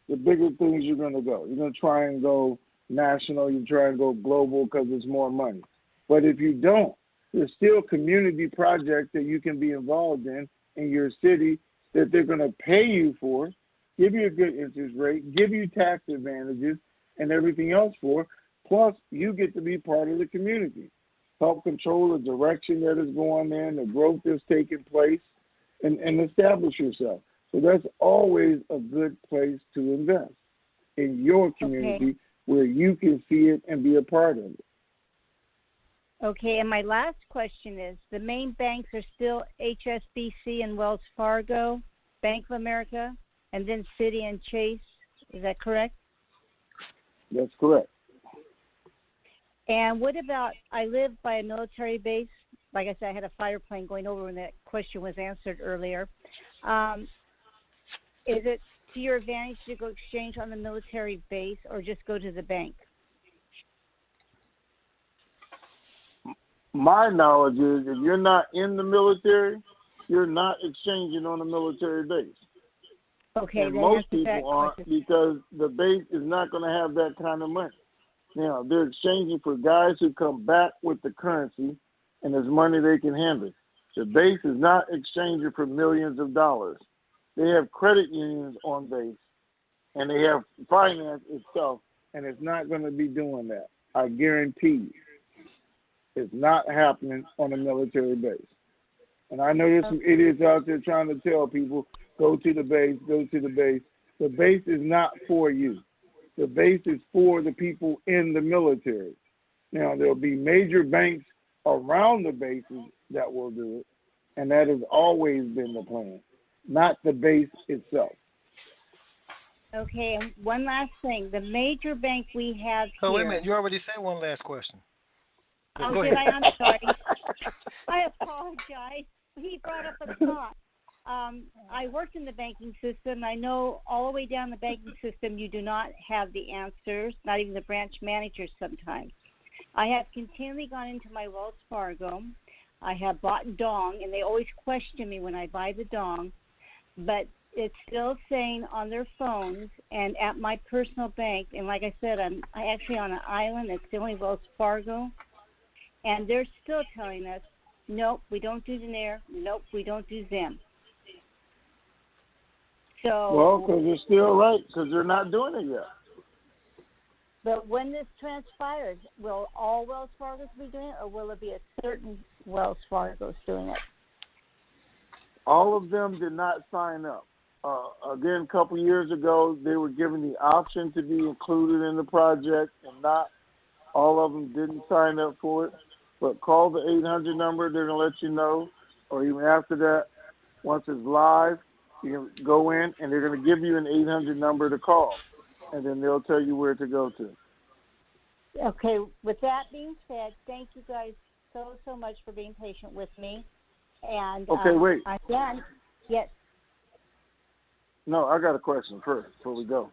the bigger things you're going to go. You're going to try and go national. You try and go global because it's more money. But if you don't, there's still community projects that you can be involved in your city that they're going to pay you for, give you a good interest rate, give you tax advantages and everything else for. Plus, you get to be part of the community, help control the direction that is going in, the growth that's taking place, and establish yourself. So that's always a good place to invest in your community where you can see it and be a part of it. Okay, and my last question is, the main banks are still HSBC and Wells Fargo, Bank of America, and then Citi and Chase. Is that correct? That's correct. And what about, I live by a military base. Like I said, I had a fighter plane going over when that question was answered earlier. Is it to your advantage to go exchange on the military base or just go to the bank? My knowledge is if you're not in the military, you're not exchanging on a military base. Okay, and most people aren't because the base is not going to have that kind of money. Now, they're exchanging for guys who come back with the currency and there's money they can handle. The base is not exchanging for millions of dollars. They have credit unions on base and they have finance itself, and it's not going to be doing that. I guarantee you. It's not happening on a military base. And I know there's some idiots out there trying to tell people, go to the base, go to the base. The base is not for you. The base is for the people in the military. Now, there'll be major banks around the bases that will do it, and that has always been the plan, not the base itself. Okay, and one last thing. The major bank we have here... Oh, wait a minute. You already said one last question. Oh, go did ahead. I'm sorry. I apologize. He brought up a thought. I worked in the banking system. I know all the way down the banking system you do not have the answers, not even the branch managers sometimes. I have continually gone into my Wells Fargo. I have bought dong, and they always question me when I buy the dong, but it's still saying on their phones and at my personal bank, and like I said, I'm actually on an island. It's the only Wells Fargo. And they're still telling us, nope, we don't do Dinar. Nope, we don't do them. So, well, because they're still right, because they're not doing it yet. But when this transpires, will all Wells Fargos be doing it, or will it be a certain Wells Fargos doing it? All of them did not sign up. Again, a couple years ago, they were given the option to be included in the project, and not all of them didn't sign up for it. But call the 800 number. They're going to let you know. Or even after that, once it's live, you can go in, and they're going to give you an 800 number to call. And then they'll tell you where to go to. Okay. With that being said, thank you guys so much for being patient with me. And okay, wait. Again, yes. No, I got a question first before we go.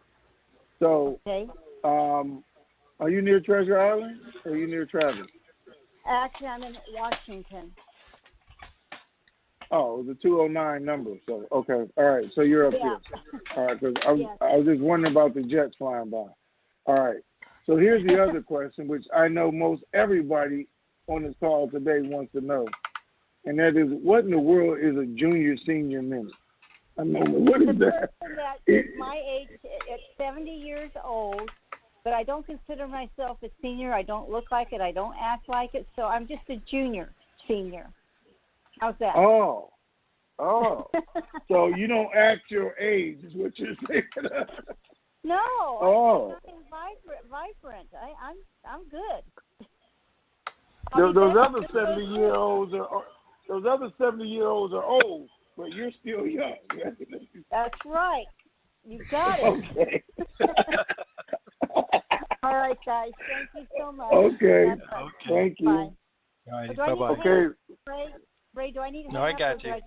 So, okay. Are you near Treasure Island or are you near Travis? Actually, I'm in Washington. Oh, it was a 209 number. So, okay. All right. So you're up here. All right. Because I was just wondering about the jets flying by. All right. So here's the other question, which I know most everybody on this call today wants to know. And that is, what in the world is a junior-senior minute? I mean, what is that? That is my age at 70 years old, but I don't consider myself a senior. I don't look like it. I don't act like it. So I'm just a junior senior. How's that? Oh. So you don't act your age is what you're saying. No. Oh. I'm vibrant. I'm good. Those other 70-year-olds are old, but you're still young. That's right. You got it. Okay. All right, guys. Thank you so much. Okay. Thank you. Bye. All right. Bye-bye. Okay. Ray, do I need to hang No, I up? got you.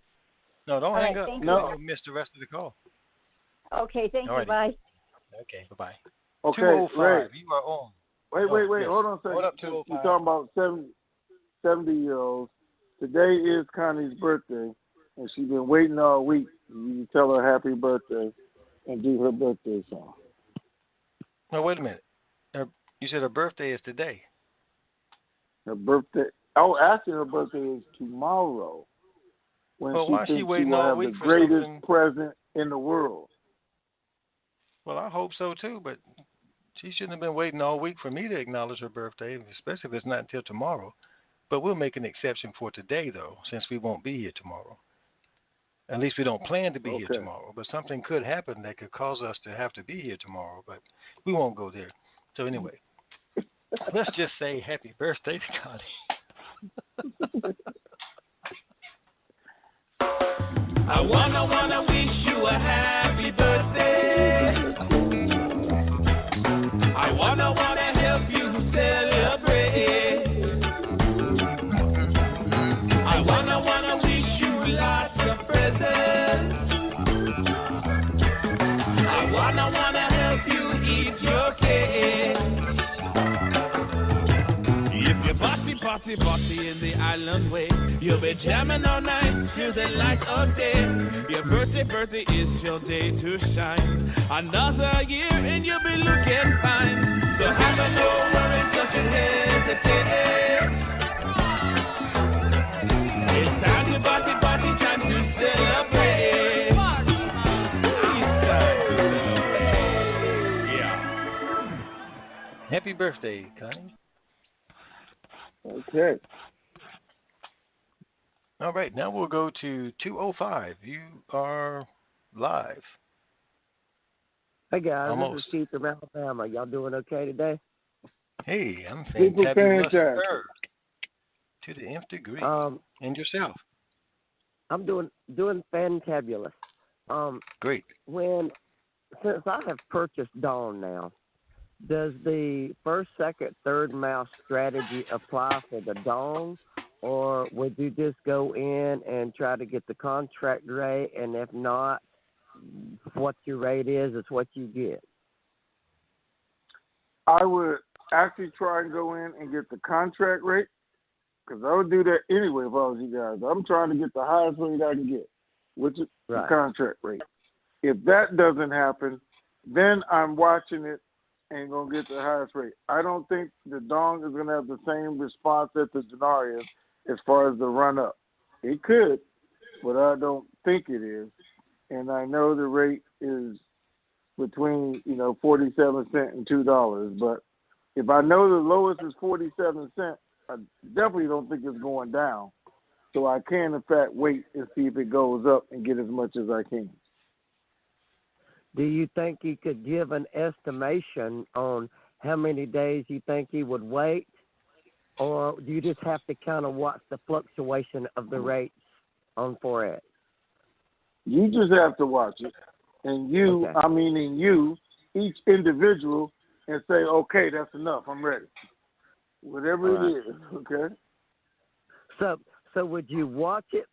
No, don't hang up. Thank you. You'll miss the rest of the call. Okay, thank All you. righty. Bye. Okay, bye-bye. Okay, 205, Ray. you are on. Wait. Yes. Hold on a second. Hold up, You're 205. talking about 70-year-olds. Today is Connie's birthday, and she's been waiting all week. You tell her happy birthday and do her birthday song. No, wait a minute. You said her birthday is today. Her birthday. Oh, actually, her birthday is tomorrow. When Well, she why is she thinks she waiting will all have the week for greatest something? present in the world. Well, I hope so too, but she shouldn't have been waiting all week for me to acknowledge her birthday, especially if it's not until tomorrow. But we'll make an exception for today, though, since we won't be here tomorrow. At least we don't plan to be here tomorrow. But something could happen that could cause us to have to be here tomorrow. But we won't go there. So anyway, let's just say happy birthday to Connie. I wanna wish you a happy birthday. I wanna help you celebrate. I wanna wish you lots of presents. I wanna help you eat your cake. If you bossy in the island way, you'll be jamming all night till the light of day. Your birthday is your day to shine. Another year and you'll be looking fine. So have no worries, don't you hesitate. It's time to party, time to celebrate. It's time to celebrate. Yeah. Happy birthday, Connie. Okay. All right, now we'll go to 205. You are live. Hey guys, Almost. This is Keith from Alabama. Y'all doing okay today? Hey, I'm Super fantabulous, fantastic. sir. To the nth degree. And yourself? I'm doing fantabulous. Great. Since I have purchased Dawn now, does the first, second, third mouse strategy apply for the Dawn, or would you just go in and try to get the contract rate, and if not, what your rate is what you get? I would actually try and go in and get the contract rate, because I would do that anyway if I was you guys. I'm trying to get the highest rate I can get, which is the contract rate. If that doesn't happen, then I'm watching it and going to get the highest rate. I don't think the Dong is going to have the same response that the Dinar is as far as the run-up. It could, but I don't think it is. And I know the rate is between, 47 cents and $2. But if I know the lowest is 47 cents, I definitely don't think it's going down. So I can, in fact, wait and see if it goes up and get as much as I can. Do you think you could give an estimation on how many days you think you would wait, or do you just have to kind of watch the fluctuation of the rates on Forex? You just have to watch it, and you, Okay. meaning you, each individual, and say, okay, that's enough, I'm ready. Whatever it is, okay? So would you watch it?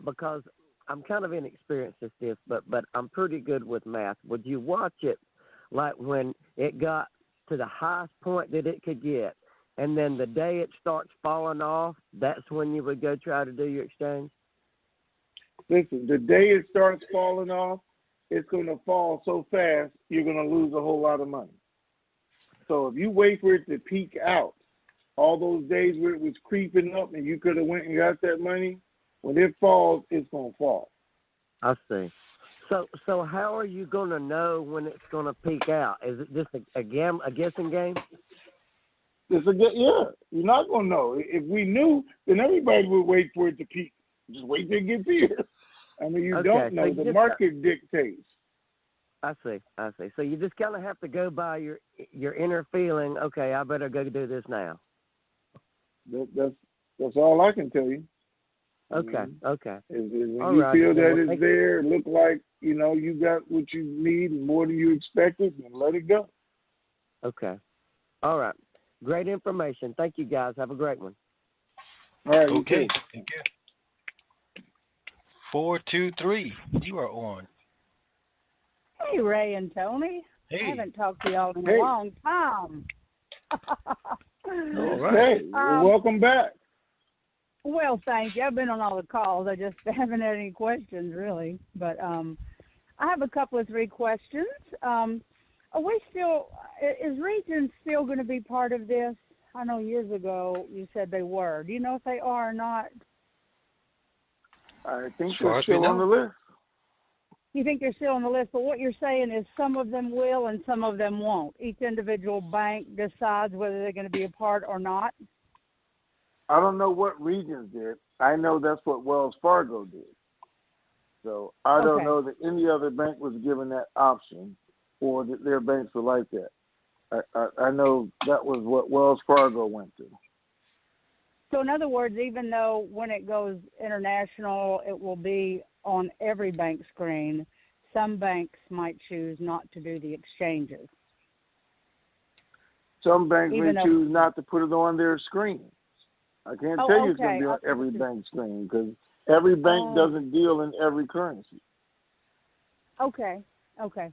Because I'm kind of inexperienced at this, but I'm pretty good with math. Would you watch it like when it got to the highest point that it could get, and then the day it starts falling off, that's when you would go try to do your exchange? Listen, the day it starts falling off, it's going to fall so fast, you're going to lose a whole lot of money. So if you wait for it to peak out, all those days where it was creeping up and you could have went and got that money, when it falls, it's going to fall. I see. So how are you going to know when it's going to peak out? Is it just a guessing game? Yeah, you're not going to know. If we knew, then everybody would wait for it to peak. Just wait till it gets here. I mean, you don't know. The market dictates. I see. So you just kind of have to go by your inner feeling. Okay, I better go do this now. That's all I can tell you. Okay. If you feel that it's there, look like, you got what you need and more than you expected, then let it go. Okay. All right. Great information. Thank you, guys. Have a great one. All right. Okay. Thank you. 423, you are on. Hey, Ray and Tony. Hey. I haven't talked to y'all in Hey. a long time. All right. Hey, welcome back. Well, thank you. I've been on all the calls. I just haven't had any questions, really. But I have a couple of 3 questions. Is Regions still going to be part of this? I know years ago you said they were. Do you know if they are or not? I think Sure they're as we still on know. the list. You think they're still on the list, but what you're saying is some of them will and some of them won't. Each individual bank decides whether they're going to be a part or not? I don't know what Regions did. I know that's what Wells Fargo did. So I don't Okay. know that any other bank was given that option or that their banks were like that. I know that was what Wells Fargo went to. So in other words, even though when it goes international, it will be on every bank screen, some banks might choose not to do the exchanges. Some banks Even may though- choose not to put it on their screen. I can't Oh, tell you it's going okay. to be on every bank screen because every bank doesn't deal in every currency. Okay.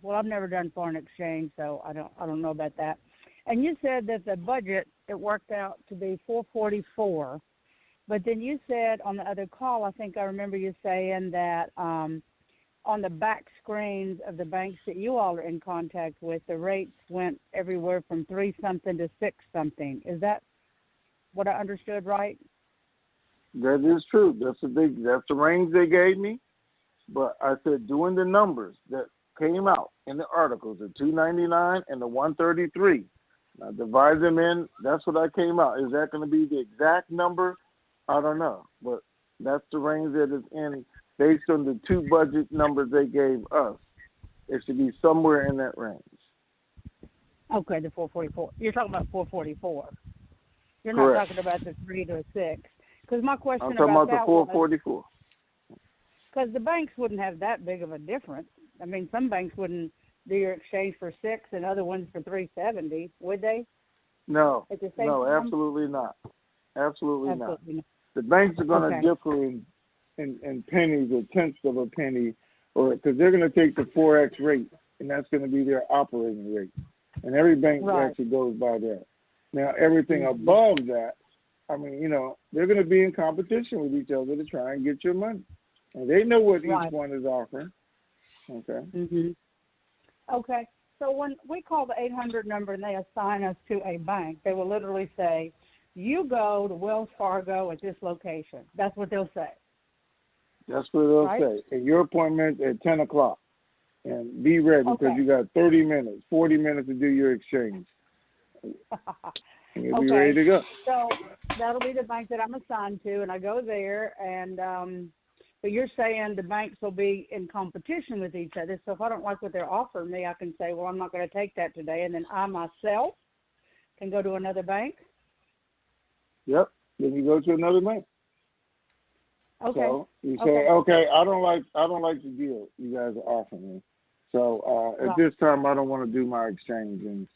Well, I've never done foreign exchange, so I don't know about that. And you said that the budget, it worked out to be $444, but then you said on the other call, I think I remember you saying that on the back screens of the banks that you all are in contact with, the rates went everywhere from 3-something to 6-something. Is that what I understood right? That is true. That's the range they gave me. But I said doing the numbers that came out in the articles, the 299 and the 133. I divide them in. That's what I came out. Is that going to be the exact number? I don't know, but that's the range that is in based on the 2 budget numbers they gave us. It should be somewhere in that range. Okay, the 444. You're talking about 444. You're Correct. not talking about the 3 to 6. Because my question I'm talking about the that 444. because the banks wouldn't have that big of a difference. I mean, some banks wouldn't do your exchange for 6 and other ones for 370, would they? No, At the same no, time? Absolutely not. Absolutely not. not. The banks are going to Okay. differ in pennies or tenths of a penny, or because they're going to take the 4x rate, and that's going to be their operating rate. And every bank Right. actually goes by that. Now, everything above that, I mean, they're going to be in competition with each other to try and get your money. And they know what Right. each one is offering. Okay. Mhm. Okay. So when we call the 800 number and they assign us to a bank, they will literally say, you go to Wells Fargo at this location. That's what they'll say. That's what they'll Right. say. And your appointment at 10 o'clock. And be ready because Okay. you got 30 minutes, 40 minutes to do your exchange. And you'll be Okay. ready to go. So that'll be the bank that I'm assigned to, and I go there. And but you're saying the banks will be in competition with each other. So if I don't like what they're offering me, I can say, well, I'm not going to take that today, and then I myself can go to another bank. Yep. Then you go to another bank. Okay. So you say, okay, I don't like the deal you guys are offering me. So at this time, I don't want to do my exchange, and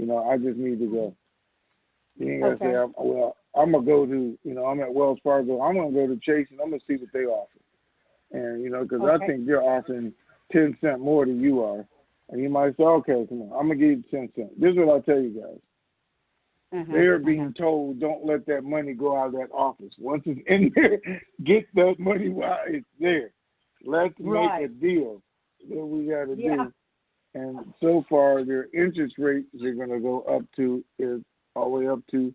I just need to go. You ain't gotta say, I'm gonna go to, I'm at Wells Fargo. I'm gonna go to Chase, and I'm gonna see what they offer. And because I think they're offering 10 cents more than you are, and you might say, okay, come on, I'm gonna give you 10 cents. This is what I tell you guys. They are being told, don't let that money go out of that office. Once it's in there, get that money while it's there. Let's make a deal. That's what we got to do. And so far, their interest rates are going to go up to all the way up to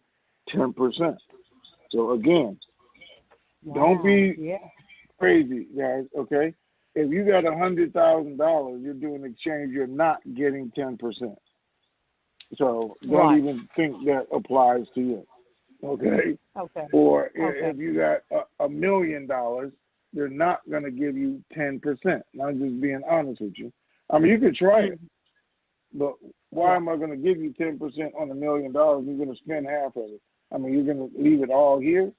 10%. So again, don't be crazy, guys. Okay, if you got $100,000, you're doing exchange. You're not getting 10%. So don't even think that applies to you. Okay. Okay. Or if you got $1 million, they're not going to give you 10%. I'm just being honest with you. I mean, you could try it, but why am I going to give you 10% on $1 million? You're going to spend half of it. I mean, you're going to leave it all here?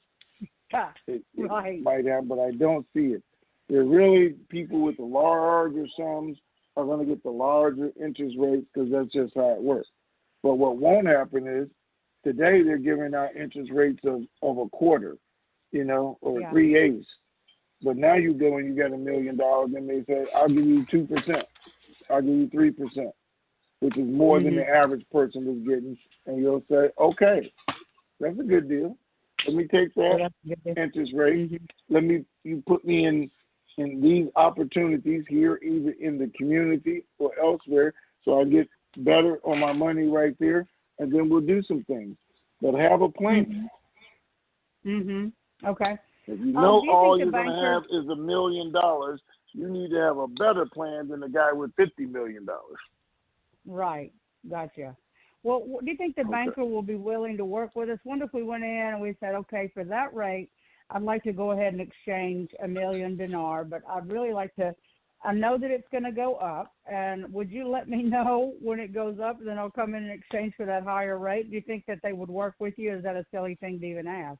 It might have, but I don't see it. They're really people with the larger sums are going to get the larger interest rates because that's just how it works. But what won't happen is today they're giving out interest rates of a quarter, or 3/8. But now you go and you got $1 million and they say, I'll give you 2%. I'll give you 3%, which is more than the average person was getting. And you'll say, okay, that's a good deal. Let me take that interest rate. You put me in these opportunities here, either in the community or elsewhere, so I get better on my money right there, and then we'll do some things. But have a plan. Okay. If you know all you're going to have is $1 million, you need to have a better plan than the guy with $50 million. Right. Gotcha. Well, do you think the banker will be willing to work with us? What if we went in and we said, okay, for that rate, I'd like to go ahead and exchange $1 million dinar, but I'd really like to, I know that it's going to go up, and would you let me know when it goes up, and then I'll come in and exchange for that higher rate? Do you think that they would work with you? Is that a silly thing to even ask?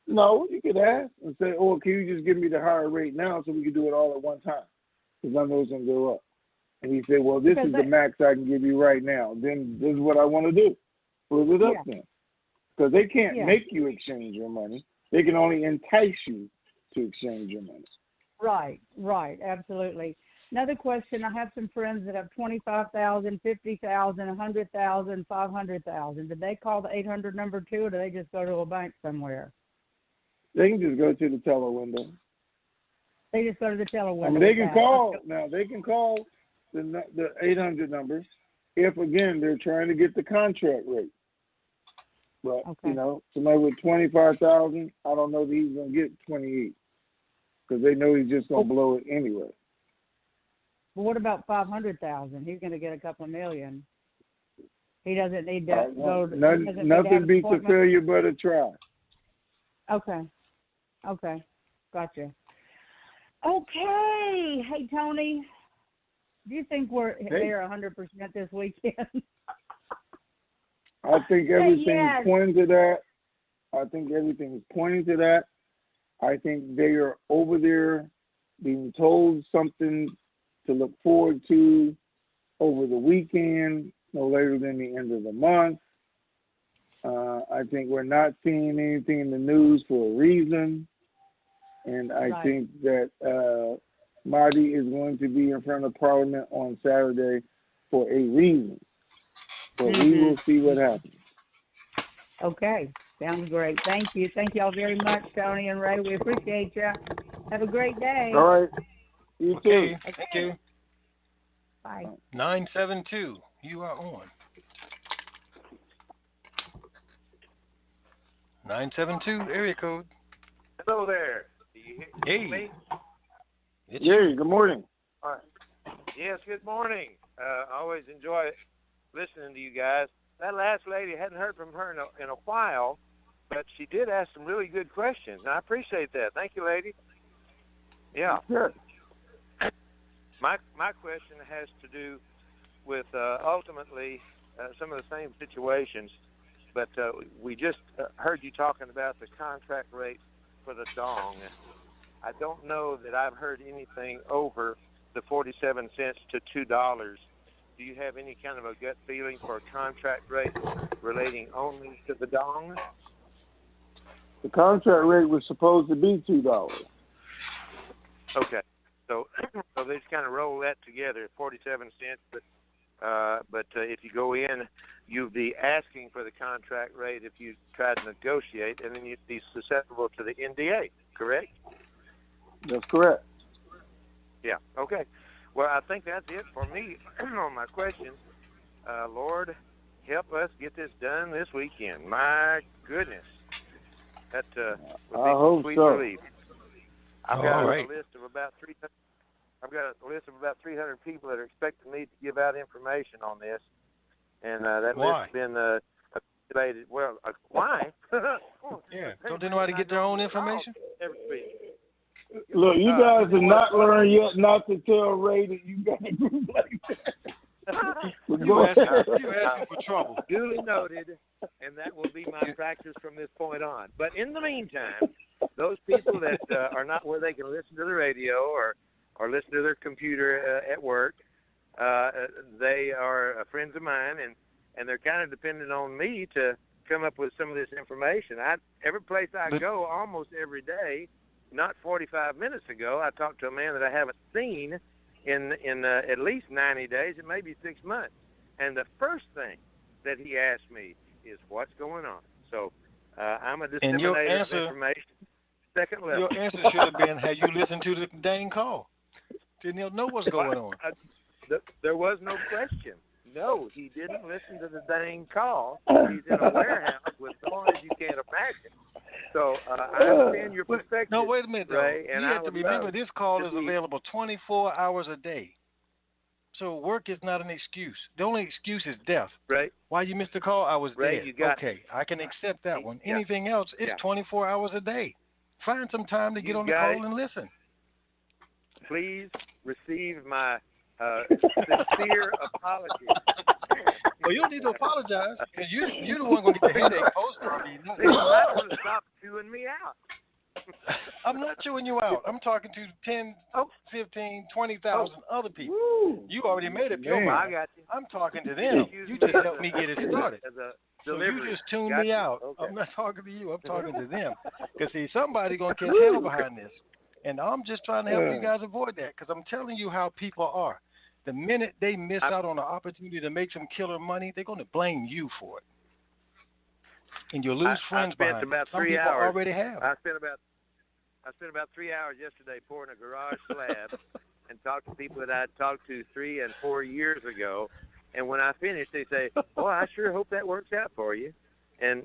No, you could ask and say, oh, can you just give me the higher rate now so we can do it all at one time? Because I know it's going to go up. And he said, well, this is the max I can give you right now. Then this is what I want to do. Split it up then. Because they can't make you exchange your money. They can only entice you to exchange your money. Right, absolutely. Another question, I have some friends that have 25,000, 50,000, 100,000, 500,000. Did they call the 800 number too, or do they just go to a bank somewhere? They can just go to the teller window. They just go to the teller window. I mean, they can call now. They can call the 800 numbers if, again, they're trying to get the contract rate. But you know, somebody with 25,000, I don't know that he's gonna get 28 because they know he's just gonna blow it anyway. But what about 500,000? He's gonna get a couple of million. He doesn't need to go. Nothing beats a failure but a try. Okay, gotcha. Okay, hey Tony, do you think we're there 100% this weekend? I think everything's pointing to that. I think everything is pointing to that. I think they are over there being told something to look forward to over the weekend, no later than the end of the month. I think we're not seeing anything in the news for a reason. And I think that Mahdi is going to be in front of Parliament on Saturday for a reason. So we will see what happens. Okay. Sounds great. Thank you. Thank you all very much, Tony and Ray. We appreciate you. Have a great day. All right. You too. Thank you. Bye. 972, you are on. 972, area code. Hello there. Do you hear me? Yeah, good morning. All right. Yes, good morning. I always enjoy listening to you guys. That last lady, hadn't heard from her in a while, but she did ask some really good questions, and I appreciate that. Thank you, lady. Yeah. Sure. My question has to do with ultimately some of the same situations, but we just heard you talking about the contract rate for the dong. I don't know that I've heard anything over the 47 cents to $2. Do you have any kind of a gut feeling for a contract rate relating only to the dong? The contract rate was supposed to be $2. Okay, so they just kind of roll that together, 47 cents. But if you go in, you'd be asking for the contract rate if you try to negotiate, and then you'd be susceptible to the NDA. Correct? That's correct. Yeah. Okay. Well, I think that's it for me on my questions. Lord, help us get this done this weekend. My goodness. That would be sweet relief. I've got a list of about 300. I've got a list of about 300 people that are expecting me to give out information on this, and that list has been debated. Well, why? Yeah, don't they know how to get their own information? Look, you guys have not learned yet not to tell Ray that you got a group like that. You asking for trouble. Duly noted, and that will be my practice from this point on. But in the meantime, those people that are not where they can listen to the radio or listen to their computer at work, they are friends of mine, and they're kind of dependent on me to come up with some of this information. Every place I go, almost every day, not 45 minutes ago, I talked to a man that I haven't seen in at least 90 days. It may be 6 months. And the first thing that he asked me is, what's going on? So I'm a disseminator of information. Second level. Your answer should have been, have you listened to the dang call? Then he'll know what's going on. There was no question. No, he didn't listen to the dang call. He's in a warehouse with noise you can't imagine. So I understand your perspective. No, wait a minute, though. Ray, you have to remember this call is available 24 hours a day. So work is not an excuse. The only excuse is death. Right. Why you missed the call? I was Ray, dead. Okay, I can accept that one. Anything else, it's 24 hours a day. Find some time to get on the call and listen. Please receive my sincere apology. Well, you don't need to apologize because you're the one going to get the headache post-party. You're not going to stop chewing me out. I'm not chewing you out. I'm talking to 10, 15, 20,000 other people. Woo. You already made up your mind. I got you. I'm talking to them. You just helped me get it started. So you just tuned me out. Okay. I'm not talking to you. I'm talking to them. Because, see, somebody's going to catch hell behind this. And I'm just trying to help you guys avoid that because I'm telling you how people are. The minute they miss out on an opportunity to make some killer money, they're going to blame you for it. And you'll lose friends behind it. Some people already have. I spent about 3 hours yesterday pouring a garage slab and talked to people that I talked to 3 and 4 years ago. And when I finish, they say, "Well, I sure hope that works out for you." And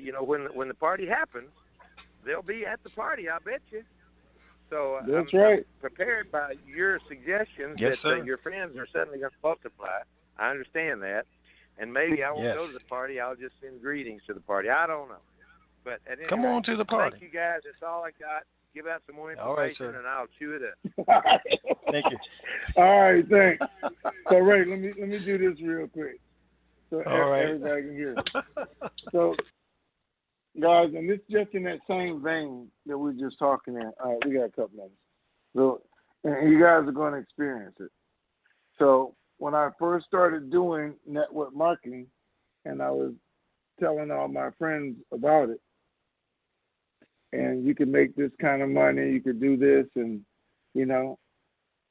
you know, when the party happens, they'll be at the party. I bet you. So That's I'm right. prepared by your suggestions that your friends are suddenly going to multiply. I understand that. And maybe I won't go to the party. I'll just send greetings to the party. I don't know. But at any Come rate, on to the party. Thank you, guys. That's all I got. Give out some more information, all right, sir. and I'll chew it up. Thank you. All right, thanks. So, Ray, let me do this real quick so everybody can hear. So, guys, and this just in that same vein that we're just talking in. All right, we got a couple minutes. So, and you guys are going to experience it. So, when I first started doing network marketing, and I was telling all my friends about it, and you can make this kind of money, you could do this, and, you know,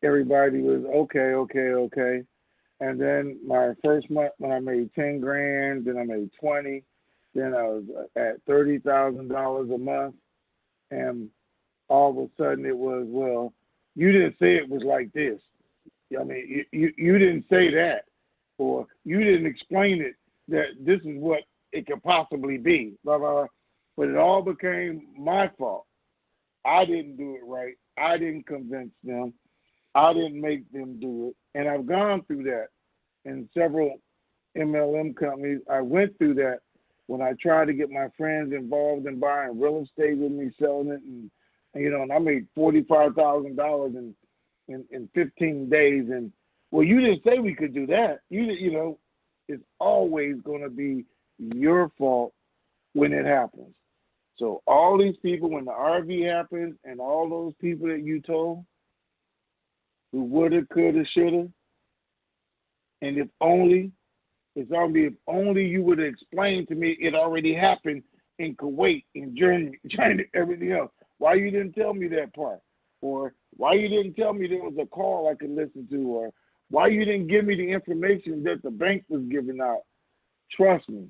everybody was okay. And then my first month when I made 10 grand, then I made 20, then I was at $30,000 a month, and all of a sudden it was, well, you didn't say it was like this. I mean, you didn't say that, or you didn't explain it that this is what it could possibly be, blah, blah, blah. But it all became my fault. I didn't do it right. I didn't convince them. I didn't make them do it. And I've gone through that in several MLM companies. I went through that when I tried to get my friends involved in buying real estate with me, selling it, and you know, and I made $45,000 in 15 days. And well, you didn't say we could do that. You know, it's always going to be your fault when it happens. So all these people, when the RV happens, and all those people that you told who woulda, coulda, shoulda, and if only you would have explained to me it already happened in Kuwait, in Germany, China, everything else. Why you didn't tell me that part? Or why you didn't tell me there was a call I could listen to? Or why you didn't give me the information that the bank was giving out? Trust me,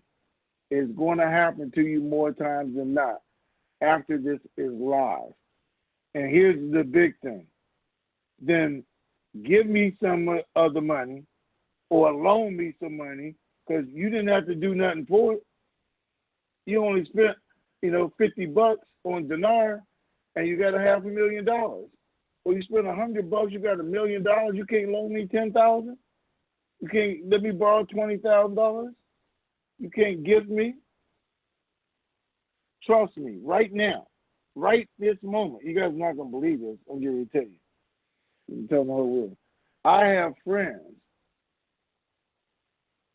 it's going to happen to you more times than not after this is live. And here's the big thing. Then give me some of the money or loan me some money because you didn't have to do nothing for it. You only spent, $50 on Dinar and you got $500,000. Or you spent $100, you got $1 million. You can't loan me $10,000. You can't let me borrow $20,000. You can't give me. Trust me, right now, right this moment. You guys are not gonna believe this. I'm going to tell you. I'm telling the whole world. I have friends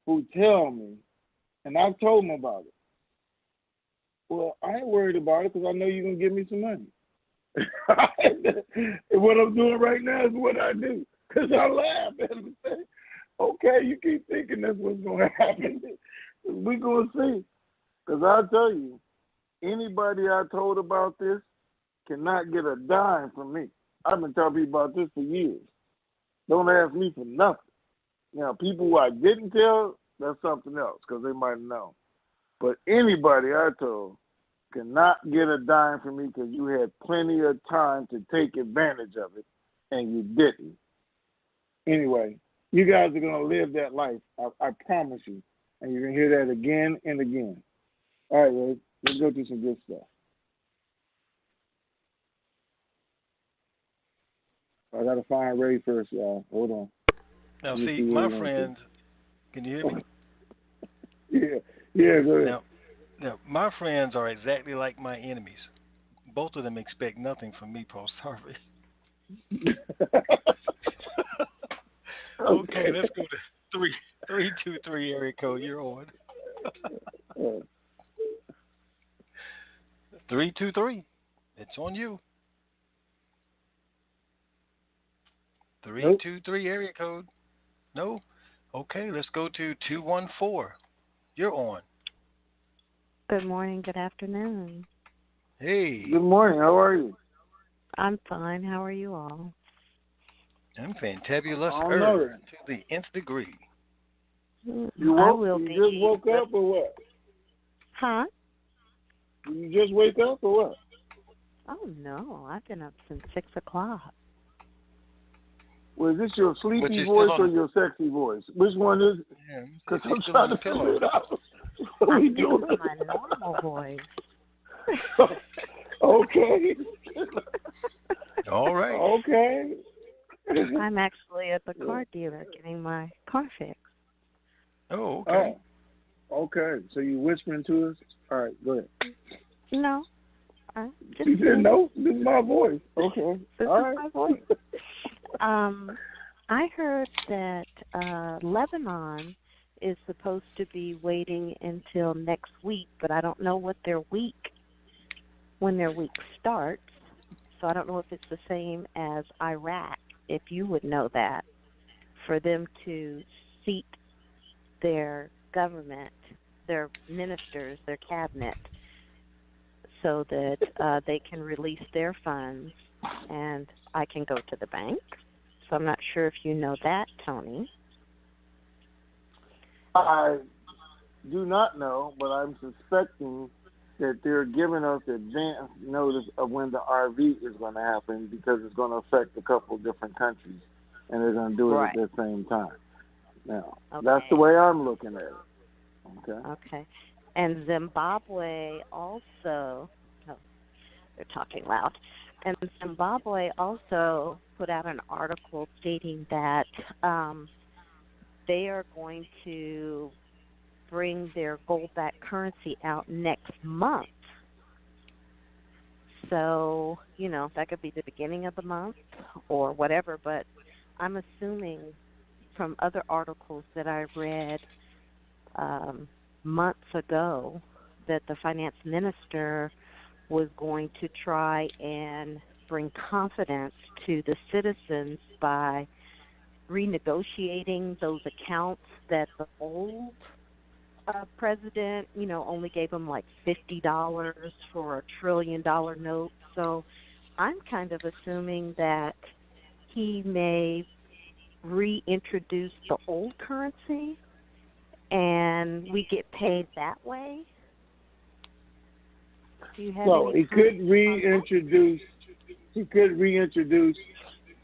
who tell me, and I've told them about it. Well, I ain't worried about it because I know you're gonna give me some money. And what I'm doing right now is what I do because I laugh and say, okay, you keep thinking that's what's going to happen. We're going to see. Because I'll tell you, anybody I told about this cannot get a dime from me. I've been telling people about this for years. Don't ask me for nothing. Now, people who I didn't tell, that's something else because they might know. But anybody I told cannot get a dime from me because you had plenty of time to take advantage of it, and you didn't. Anyway, you guys are going to live that life. I promise you. And you're going to hear that again and again. All right, Ray, let's go through some good stuff. I got to find Ray first, y'all. Hold on. Now, see, my friends, can you hear me? Yeah, go ahead. Now, my friends are exactly like my enemies. Both of them expect nothing from me post-harvest. Okay, let's go to 323 area code. You're on. 323. It's on you. 323 area code. No? Okay, let's go to 214. You're on. Good morning, good afternoon. Hey. Good morning. How are you? I'm fine. How are you all? I'm fantabulous to the nth degree. You just woke up or what? Huh? Did you just wake up or what? Oh, no. I've been up since 6 o'clock. Well, is this your sleepy voice or your sexy voice? Which one is it? Because I'm trying to figure it out. What are we doing? My normal voice. Okay. All right. Okay. I'm actually at the car dealer getting my car fixed. Oh, okay. Oh, okay. So you whispering to us? All right, go ahead. No. You said no? This is my voice. Okay. This All is right. my voice. I heard that Lebanon is supposed to be waiting until next week, but I don't know when their week starts. So I don't know if it's the same as Iraq, if you would know that, for them to seat their government, their ministers, their cabinet, so that they can release their funds and I can go to the bank. So I'm not sure if you know that, Tony. I do not know, but I'm suspecting that they're giving us advance notice of when the RV is going to happen because it's going to affect a couple of different countries, and they're going to do it at the same time. Now, that's the way I'm looking at it. Okay. And Zimbabwe also, they're talking loud, and Zimbabwe also put out an article stating that they are going to bring their gold-backed currency out next month. So, that could be the beginning of the month or whatever, but I'm assuming from other articles that I read months ago that the finance minister was going to try and bring confidence to the citizens by renegotiating those accounts that the old president, only gave them like $50 for $1 trillion note. So I'm kind of assuming that he may reintroduce the old currency and we get paid that way. Do you have any he could reintroduce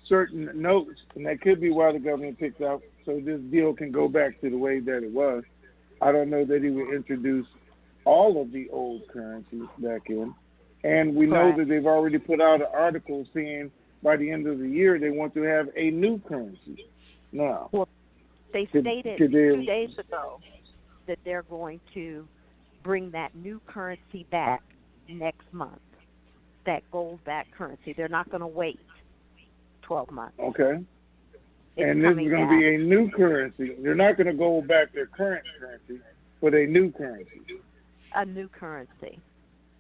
certain notes, and that could be why the government picks out so this deal can go back to the way that it was. I don't know that he would introduce all of the old currency back in. And we know that they've already put out an article saying by the end of the year they want to have a new currency. Now, they stated 2 days ago that they're going to bring that new currency back next month, that gold-backed currency. They're not going to wait 12 months. Okay. And this is going to be a new currency. They're not going to go back their current currency, but a new currency. A new currency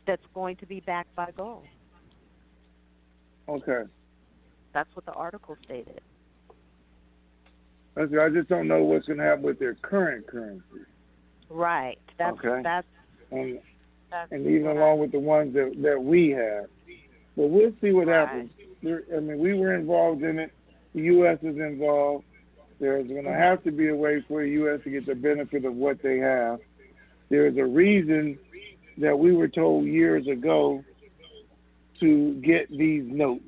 that's going to be backed by gold. Okay. That's what the article stated. I just don't know what's going to happen with their current currency. Right. And even along with the ones that we have. But we'll see what happens. We were involved in it. the U.S. is involved. There's going to have to be a way for the U.S. to get the benefit of what they have. There's a reason that we were told years ago to get these notes.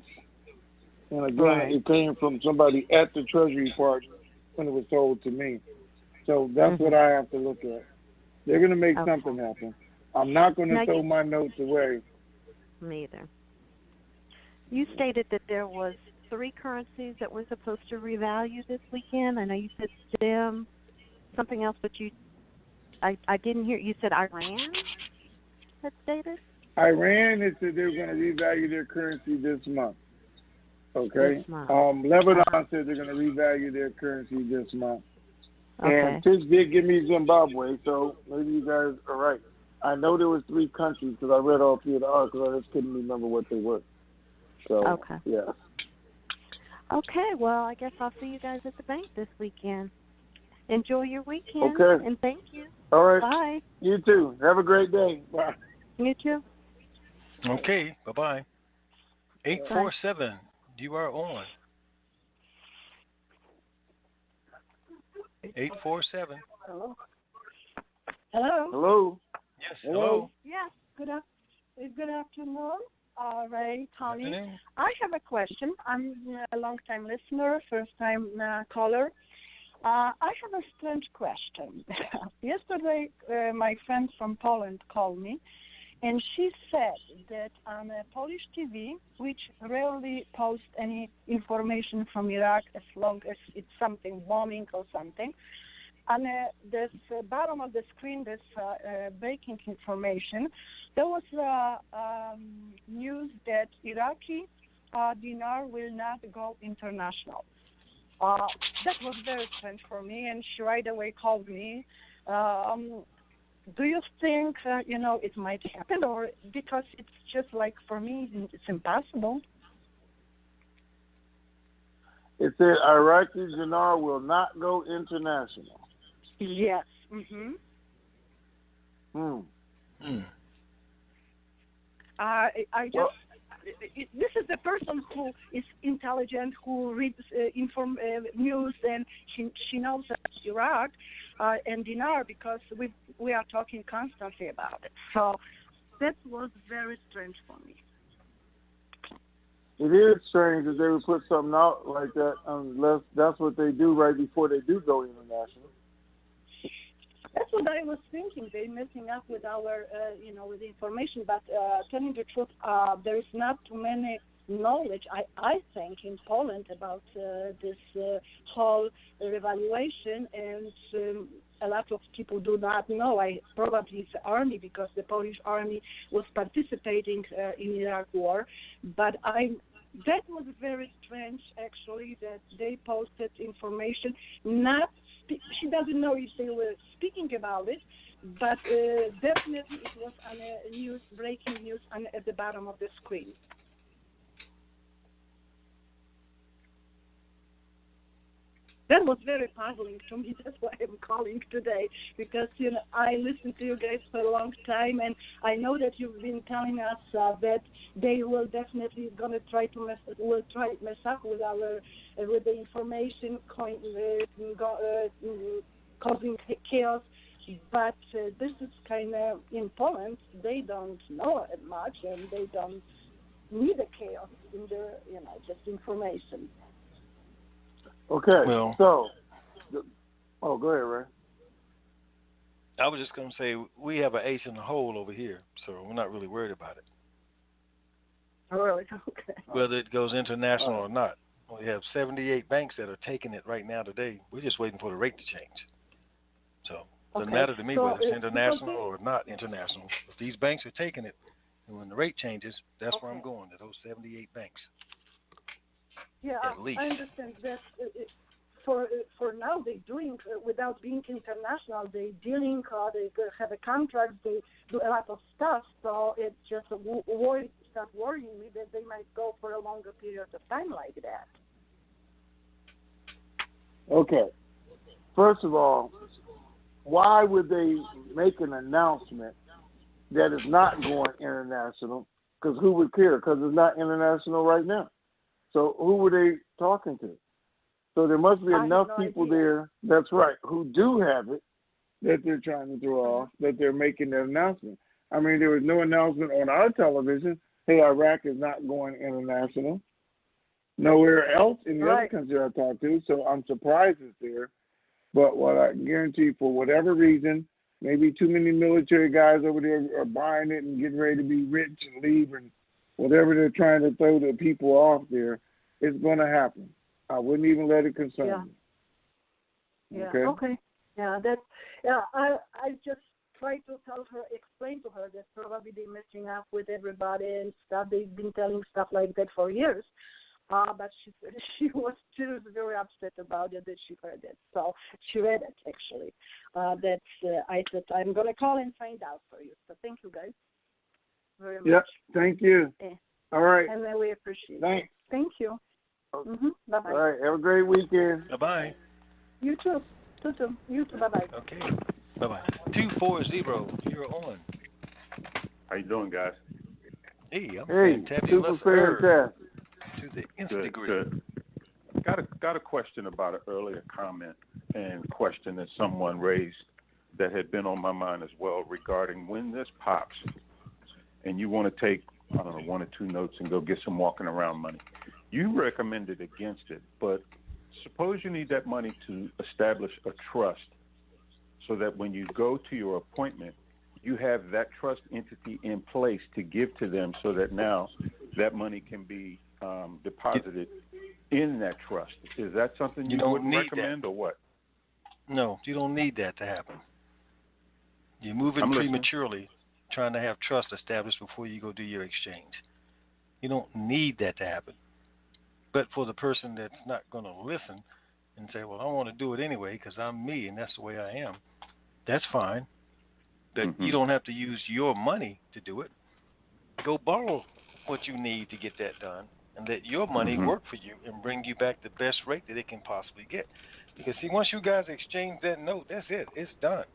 And again, it came from somebody at the Treasury Department when it was told to me. So that's what I have to look at. They're going to make something happen. I'm not going to throw my notes away. Me either. You stated that there was 3 currencies that were supposed to revalue this weekend. I know you said STEM, something else, but I didn't hear. You said Iran had stated? Iran has said they're going to revalue their currency this month. Okay? This month. Lebanon said they're going to revalue their currency this month. Okay. And Tish did give me Zimbabwe, so maybe you guys are right. I know there was 3 countries because I read all 3 of the articles. I just couldn't remember what they were. So, yeah. Okay, well, I guess I'll see you guys at the bank this weekend. Enjoy your weekend. Okay. And thank you. All right. Bye. You too. Have a great day. Bye. You too. Okay, bye-bye. 847, you are on. 847. Hello. Hello. Hello. Yes, hello. Yes, good afternoon, Ray, Tony. Afternoon. I have a question. I'm a long-time listener, first-time caller. I have a strange question. Yesterday, my friend from Poland called me, and she said that on a Polish TV, which rarely posts any information from Iraq as long as it's something bombing or something, on this bottom of the screen, this breaking information, there was news that Iraqi dinar will not go international. That was very strange for me, and she right away called me. Do you think, it might happen, or because it's just like, for me, it's impossible? It said Iraqi dinar will not go international. Yes. Mm-hmm. I just... this is the person who is intelligent, who reads news, and she knows Iraq and dinar because we are talking constantly about it. So that was very strange for me. It is strange that they would put something out like that unless that's what they do right before they do go international. That's what I was thinking. They're messing up with our, with the information. But telling the truth, there is not too many knowledge, I think, in Poland about this whole revaluation, and a lot of people do not know. Probably it's the army, because the Polish army was participating in Iraq war. But that was very strange, actually, that they posted information not. She doesn't know if they were speaking about it, but definitely it was on a news, breaking news at the bottom of the screen. That was very puzzling to me. That's why I'm calling today, because I listened to you guys for a long time, and I know that you've been telling us that they will definitely gonna try to mess up with our with the information, causing chaos. But this is kind of in Poland. They don't know it much, and they don't need a chaos in their just information. Okay, well, so, go ahead, Ray. I was just going to say, we have an ace in the hole over here, so we're not really worried about it. Oh, really? Okay. Whether it goes international or not. We have 78 banks that are taking it right now today. We're just waiting for the rate to change. So it doesn't matter to me whether it's international or not international. If these banks are taking it, and when the rate changes, that's where I'm going, to those 78 banks. Yeah, at least. I understand that. For now, they're doing without being international. They're dealing. They have a contract. They do a lot of stuff. So it's just start worrying me that they might go for a longer period of time like that. Okay. First of all, why would they make an announcement that it's not going international? Because who would care? Because it's not international right now. So who were they talking to? So there must be I have enough no people idea. there, that's right, who do have it, that they're trying to throw off, that they're making that announcement. I mean, there was no announcement on our television, hey, Iraq is not going international. Nowhere else in the other country I talked to, so I'm surprised it's there. But what I can guarantee, for whatever reason, maybe too many military guys over there are buying it and getting ready to be rich and leave, and whatever they're trying to throw the people off there, it's going to happen. I wouldn't even let it concern me. Yeah. Okay? Yeah, I just try to explain to her that probably they're messing up with everybody and stuff. They've been telling stuff like that for years. But she was very upset about it that she heard it. So she read it, actually. I said, I'm going to call and find out for you. So thank you, guys, very much. Yep, thank you. All right. And then we appreciate Thanks. it. Thank you. Okay. Bye-bye. All right, have a great weekend. Bye-bye. You too. You too. Bye-bye. Okay. Bye-bye. 240, you're on. How you doing, guys? Hey, I'm fantastic. Super fantastic. To the nth degree. Good. Got a question about an earlier comment and question that someone raised that had been on my mind as well regarding when this pops and you want to take, I don't know, 1 or 2 notes and go get some walking around money. You recommended against it, but suppose you need that money to establish a trust so that when you go to your appointment, you have that trust entity in place to give to them so that now that money can be deposited in that trust. Is that something you wouldn't recommend or what? No, you don't need that to happen. You're moving prematurely, trying to have trust established before you go do your exchange. You don't need that to happen. But for the person that's not going to listen and say, well, I want to do it anyway because I'm me and that's the way I am, that's fine. But you don't have to use your money to do it. Go borrow what you need to get that done and let your money work for you and bring you back the best rate that it can possibly get. Because, see, once you guys exchange that note, that's it. It's done.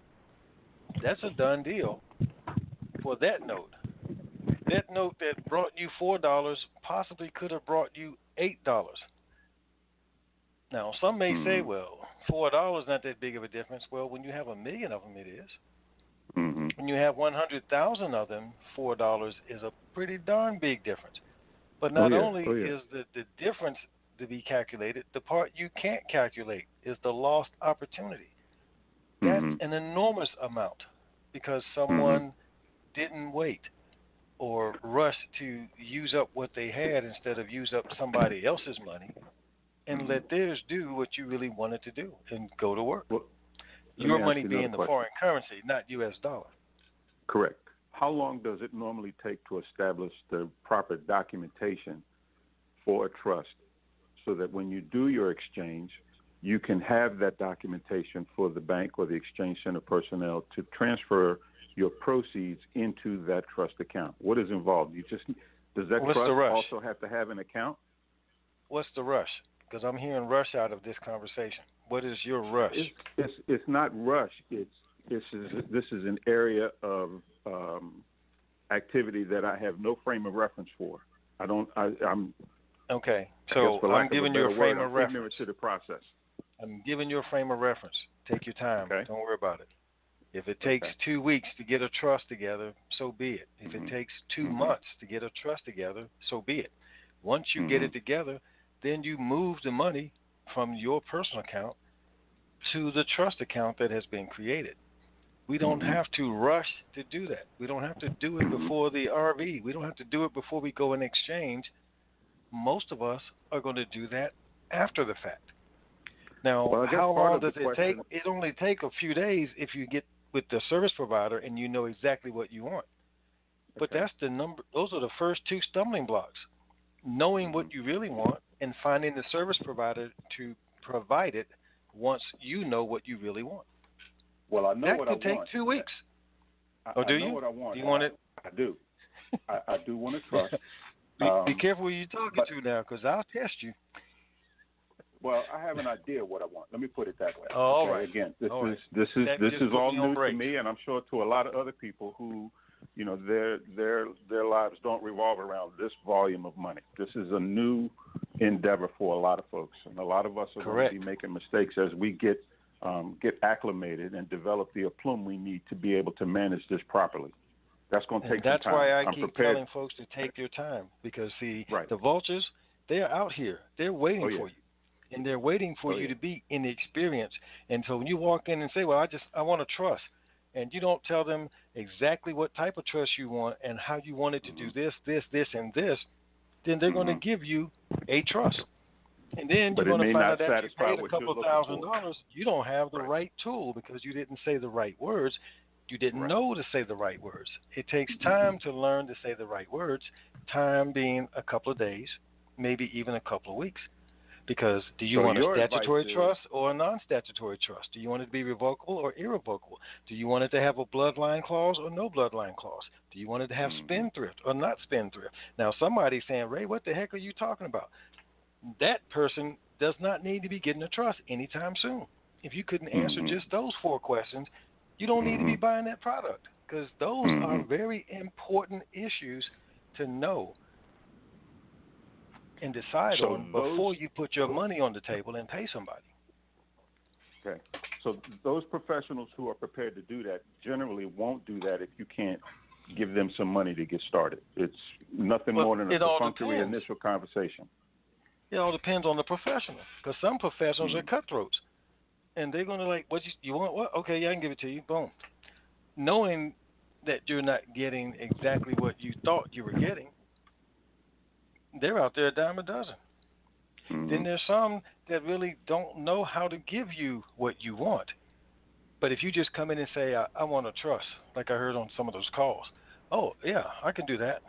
That's a done deal for that note. That note that brought you $4 possibly could have brought you $8. Now, some may say, well, $4 not that big of a difference. Well, when you have 1 million of them, it is. When you have 100,000 of them, $4 is a pretty darn big difference. But not only is the difference to be calculated, the part you can't calculate is the lost opportunity. That's an enormous amount because someone didn't wait or rush to use up what they had instead of use up somebody else's money and let theirs do what you really wanted to do and go to work. Well, your money being the foreign currency, not U.S. dollar. Correct. How long does it normally take to establish the proper documentation for a trust so that when you do your exchange, you can have that documentation for the bank or the exchange center personnel to transfer your proceeds into that trust account? What is involved? Does that trust also have to have an account? What's the rush? Because I'm hearing rush out of this conversation. What is your rush? It's not rush. This is an area of activity that I have no frame of reference for. I'm okay. So I'm giving you a frame of reference. Ignorant to the process. I'm giving you a frame of reference. Take your time. Okay. Don't worry about it. If it takes 2 weeks to get a trust together, so be it. If it takes 2 months to get a trust together, so be it. Once you get it together, then you move the money from your personal account to the trust account that has been created. We don't have to rush to do that. We don't have to do it before the RV. We don't have to do it before we go and exchange. Most of us are going to do that after the fact. Now, how long does it take? It only takes a few days if you get with the service provider and you know exactly what you want. But that's the number. Those are the first 2 stumbling blocks. Knowing what you really want and finding the service provider to provide it once you know what you really want. Well, I know that what I want. That could take 2 weeks. Do you? What I want. Do you want it? I do. I do want to trust. Be careful who you're talking to now, because I'll test you. Well, I have an idea what I want. Let me put it that way. All right. Again, this is all new to me, and I'm sure to a lot of other people who, their lives don't revolve around this volume of money. This is a new endeavor for a lot of folks, and a lot of us are Correct. going to be making mistakes as we get acclimated and develop the aplomb we need to be able to manage this properly. That's going to take some time. That's why I keep prepared. telling folks to take your time, because see, Right. the vultures, they're out here. They're waiting yeah. for you, and they're waiting for you to be inexperienced. And so when you walk in and say, "Well, I want to trust," and you don't tell them exactly what type of trust you want and how you want it to do this, and this, then they're going to give you a trust. And then But you're it going may to find not out that you satisfy paid a what couple you're looking for. $1,000. You don't have the right tool because you didn't say the right words. You didn't know to say the right words. It takes time to learn to say the right words, time being a couple of days, maybe even a couple of weeks. Because do you want a statutory trust or a non-statutory trust? Do you want it to be revocable or irrevocable? Do you want it to have a bloodline clause or no bloodline clause? Do you want it to have spendthrift or not spendthrift? Now, somebody's saying, Ray, what the heck are you talking about? That person does not need to be getting a trust anytime soon. If you couldn't answer just those 4 questions, you don't need to be buying that product, because those are very important issues to know and decide on before you put your money on the table and pay somebody. Okay. So those professionals who are prepared to do that generally won't do that if you can't give them some money to get started. It's nothing more than a perfunctory initial conversation. It all depends on the professional, because some professionals are cutthroats, and they're going to like, what you want? What? Okay, yeah, I can give it to you. Boom. Knowing that you're not getting exactly what you thought you were getting, they're out there a dime a dozen. Then there's some that really don't know how to give you what you want. But if you just come in and say, I want a trust, like I heard on some of those calls, oh, yeah, I can do that.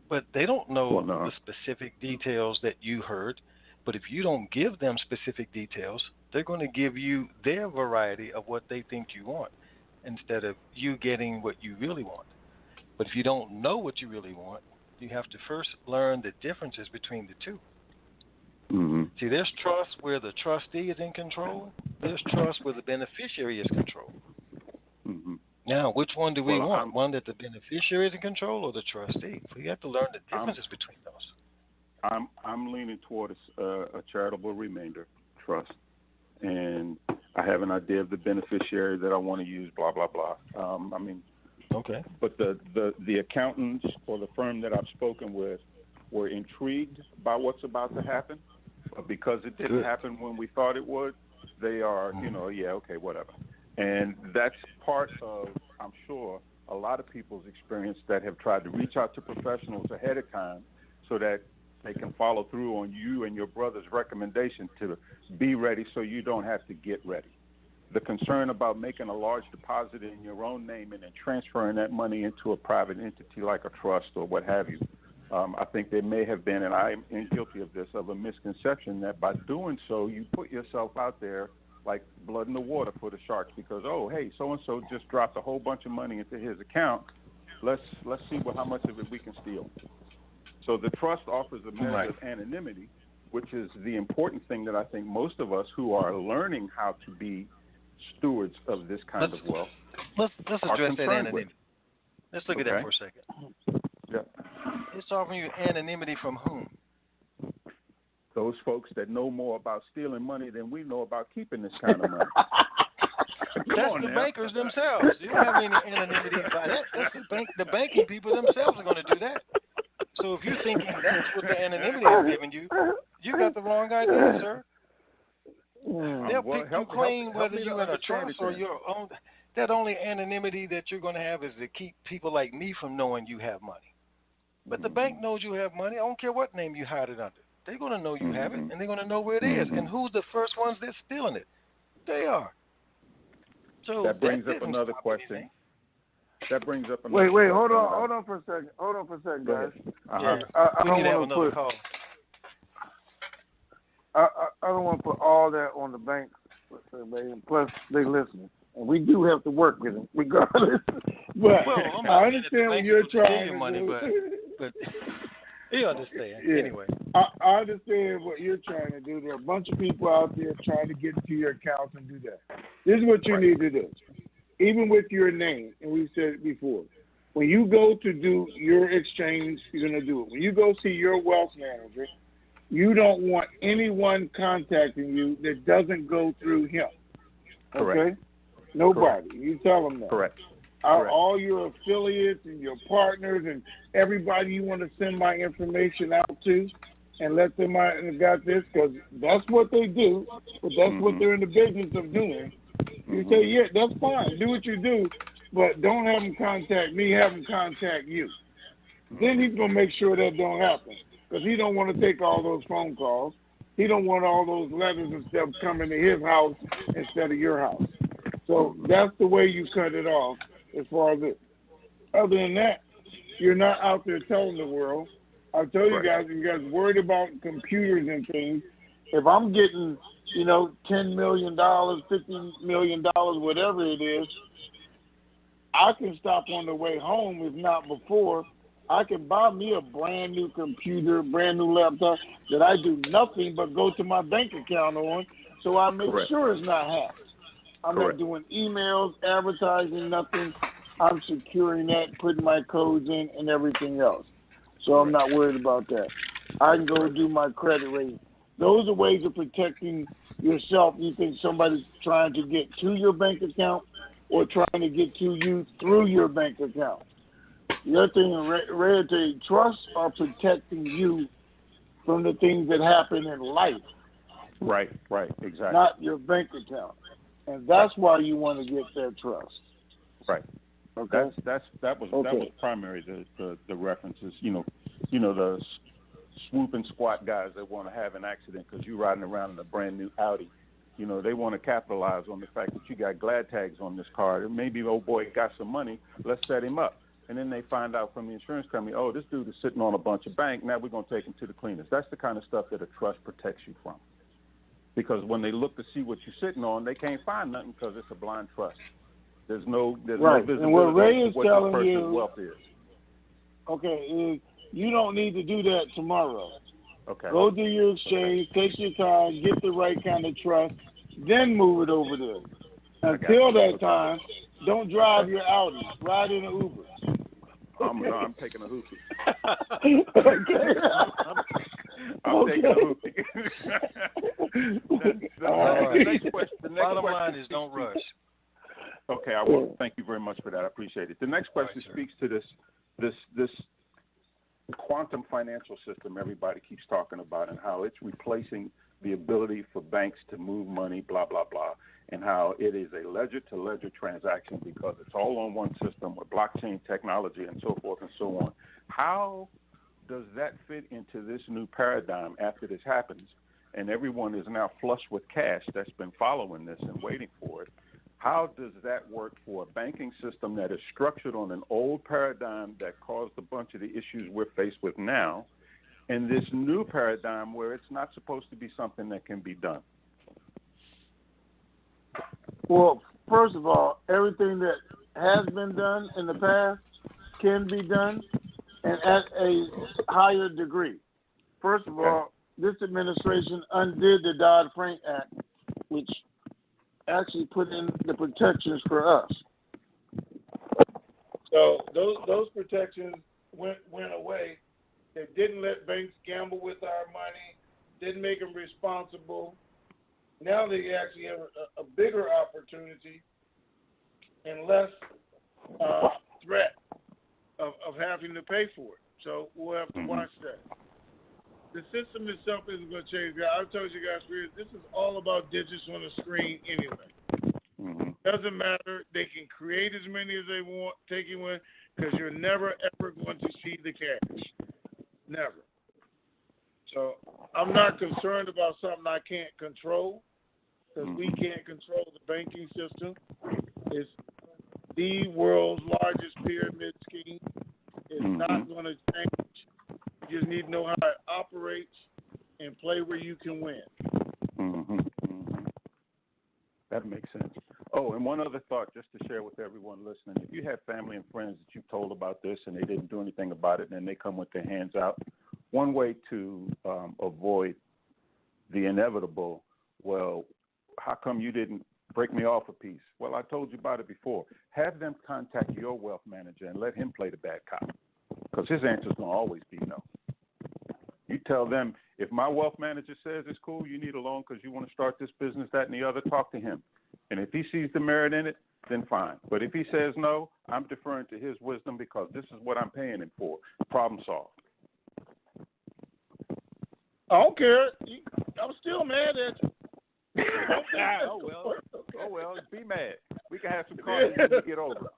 But they don't know the specific details that you heard. But if you don't give them specific details, they're going to give you their variety of what they think you want instead of you getting what you really want. But if you don't know what you really want, you have to first learn the differences between the two. See, there's trust where the trustee is in control. There's trust where the beneficiary is controlled. Now, which one do we want? One that the beneficiary is in control or the trustee? So you have to learn the differences between those. I'm leaning towards a charitable remainder trust, and I have an idea of the beneficiary that I want to use. Blah blah blah. Okay. But the accountants or the firm that I've spoken with were intrigued by what's about to happen, but because it didn't happen when we thought it would, they are, okay, whatever. And that's part of, I'm sure, a lot of people's experience that have tried to reach out to professionals ahead of time so that they can follow through on you and your brother's recommendation to be ready so you don't have to get ready. The concern about making a large deposit in your own name and then transferring that money into a private entity like a trust or what have you, I think there may have been, and I am guilty of this, of a misconception that by doing so, you put yourself out there like blood in the water for the sharks because, oh, hey, so-and-so just dropped a whole bunch of money into his account. Let's see how much of it we can steal. So the trust offers a measure of anonymity, which is the important thing that I think most of us who are learning how to be stewards of this kind of wealth. Let's address that anonymity. Let's look at that for a second. Yeah. It's offering you anonymity from whom? Those folks that know more about stealing money than we know about keeping this kind of money. That's the bankers themselves. You don't have any anonymity by that. That's the banking people themselves are going to do that. So if you're thinking that's what the anonymity is giving you, you got the wrong idea, sir. They'll pick you clean whether you're in a trust or your own. That only anonymity that you're going to have is to keep people like me from knowing you have money. But the bank knows you have money. I don't care what name you hide it under. They're going to know you have it, and they're going to know where it is. And who's the first ones that's stealing it? They are. So that brings up another question. That brings up another Wait, hold on for a second, guys. Yeah. I don't want to put I don't want to put all that on the bank, plus they listening. And we do have to work with them, regardless. But I understand what you're trying to money, do. But you understand. Yeah. Anyway. I understand what you're trying to do. There are a bunch of people out there trying to get into your accounts and do that. This is what you need to do. Even with your name, and we've said it before, when you go to do your exchange, you're going to do it. When you go see your wealth manager, you don't want anyone contacting you that doesn't go through him. Correct. Okay? Nobody. Correct. You tell them that. Correct. All your affiliates and your partners and everybody you want to send my information out to, and let them out and got this, because that's what they do, but that's what they're in the business of doing. You say, yeah, that's fine. Do what you do, but don't have them contact me. Have them contact you. Then he's going to make sure that don't happen, because he don't want to take all those phone calls. He don't want all those letters and stuff coming to his house instead of your house. So that's the way you cut it off as far as it. Other than that, you're not out there telling the world. I tell you guys, if you guys worried about computers and things, if I'm getting, $10 million, $50 million, whatever it is, I can stop on the way home, if not before. I can buy me a brand new computer, brand new laptop that I do nothing but go to my bank account on, so I make sure it's not hacked. I'm not doing emails, advertising, nothing. I'm securing that, putting my codes in and everything else. So I'm not worried about that. I can go do my credit rating. Those are ways of protecting yourself. You think somebody's trying to get to your bank account or trying to get to you through your bank account. The other thing, hereditary trusts are protecting you from the things that happen in life. Right, exactly. Not your bank account. And that's why you want to get that trust. Right. Okay. That was primary the references. The swoop and squat guys that want to have an accident because you're riding around in a brand new Audi. They want to capitalize on the fact that you got glad tags on this car. And maybe old boy got some money. Let's set him up. And then they find out from the insurance company, oh, this dude is sitting on a bunch of bank. Now we're going to take him to the cleaners. That's the kind of stuff that a trust protects you from. Because when they look to see what you're sitting on, they can't find nothing because it's a blind trust. There's no visibility and what Ray is what telling this person's you, wealth is. Okay, is you don't need to do that tomorrow. Okay. Go do your exchange, take your time, get the right kind of trust, then move it over there. Until that time, don't drive your Audi. Ride in an Uber. I'm taking a hoopty. I'm taking a hoopty. The next question. Bottom line is don't rush. Okay, I will. Thank you very much for that. I appreciate it. The next question speaks to this quantum financial system everybody keeps talking about, and how it's replacing the ability for banks to move money, blah, blah, blah, and how it is a ledger-to-ledger transaction because it's all on one system with blockchain technology and so forth and so on. How does that fit into this new paradigm after this happens and everyone is now flush with cash that's been following this and waiting for it? How does that work for a banking system that is structured on an old paradigm that caused a bunch of the issues we're faced with now, and this new paradigm where it's not supposed to be something that can be done? Well, first of all, everything that has been done in the past can be done, and at a higher degree. First of all, this administration undid the Dodd-Frank Act, which actually put in the protections for us. So those protections went away. They didn't let banks gamble with our money, didn't make them responsible. Now they actually have a bigger opportunity and less threat of having to pay for it. So we'll have to watch that. The system itself isn't going to change. I've told you guys, this is all about digits on the screen anyway. Doesn't matter. They can create as many as they want, take you in, because you're never, ever going to see the cash. Never. So I'm not concerned about something I can't control, because we can't control the banking system. It's the world's largest pyramid scheme. It's not going to change. You just need to know how it operates and play where you can win. That makes sense. Oh, and one other thought just to share with everyone listening. If you have family and friends that you've told about this and they didn't do anything about it and then they come with their hands out, one way to avoid the inevitable, well, how come you didn't break me off a piece? Well, I told you about it before. Have them contact your wealth manager and let him play the bad cop, because his answer is going to always be no. You tell them, If my wealth manager says it's cool, you need a loan because you want to start this business, that, and the other, talk to him. And if he sees the merit in it, then fine. But if he says no, I'm deferring to his wisdom because this is what I'm paying him for. Problem solved. I don't care. I'm still mad at you. Oh well, be mad. We can have some coffee when we get over.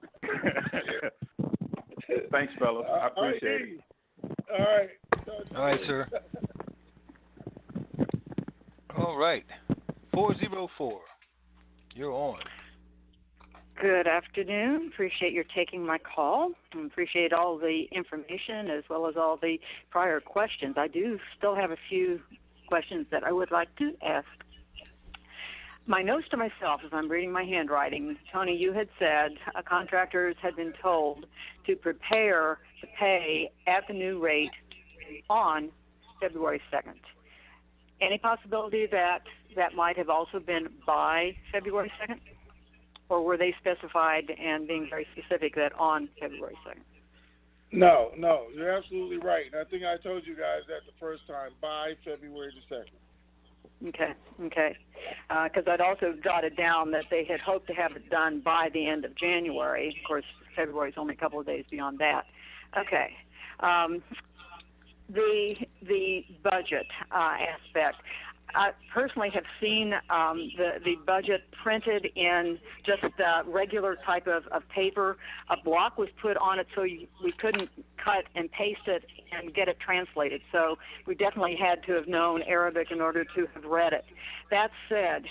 Thanks, fellas. I appreciate it. All right, sir. All right. 404. You're on. Good afternoon. Appreciate your taking my call. And appreciate all the information as well as all the prior questions. I do still have a few questions that I would like to ask. My notes to myself as I'm reading my handwriting, Tony, you had said contractors had been told to prepare to pay at the new rate on February 2nd. Any possibility that that might have also been by February 2nd? Or were they specified and being very specific that on February 2nd? No, you're absolutely right. And I think I told you guys that the first time, by February the 2nd. Okay. Because I'd also jotted down that they had hoped to have it done by the end of January. Of course, February is only a couple of days beyond that. Okay. The budget aspect. I personally have seen the budget printed in just regular type of paper. A block was put on it so we couldn't cut and paste it and get it translated. So we definitely had to have known Arabic in order to have read it. That said,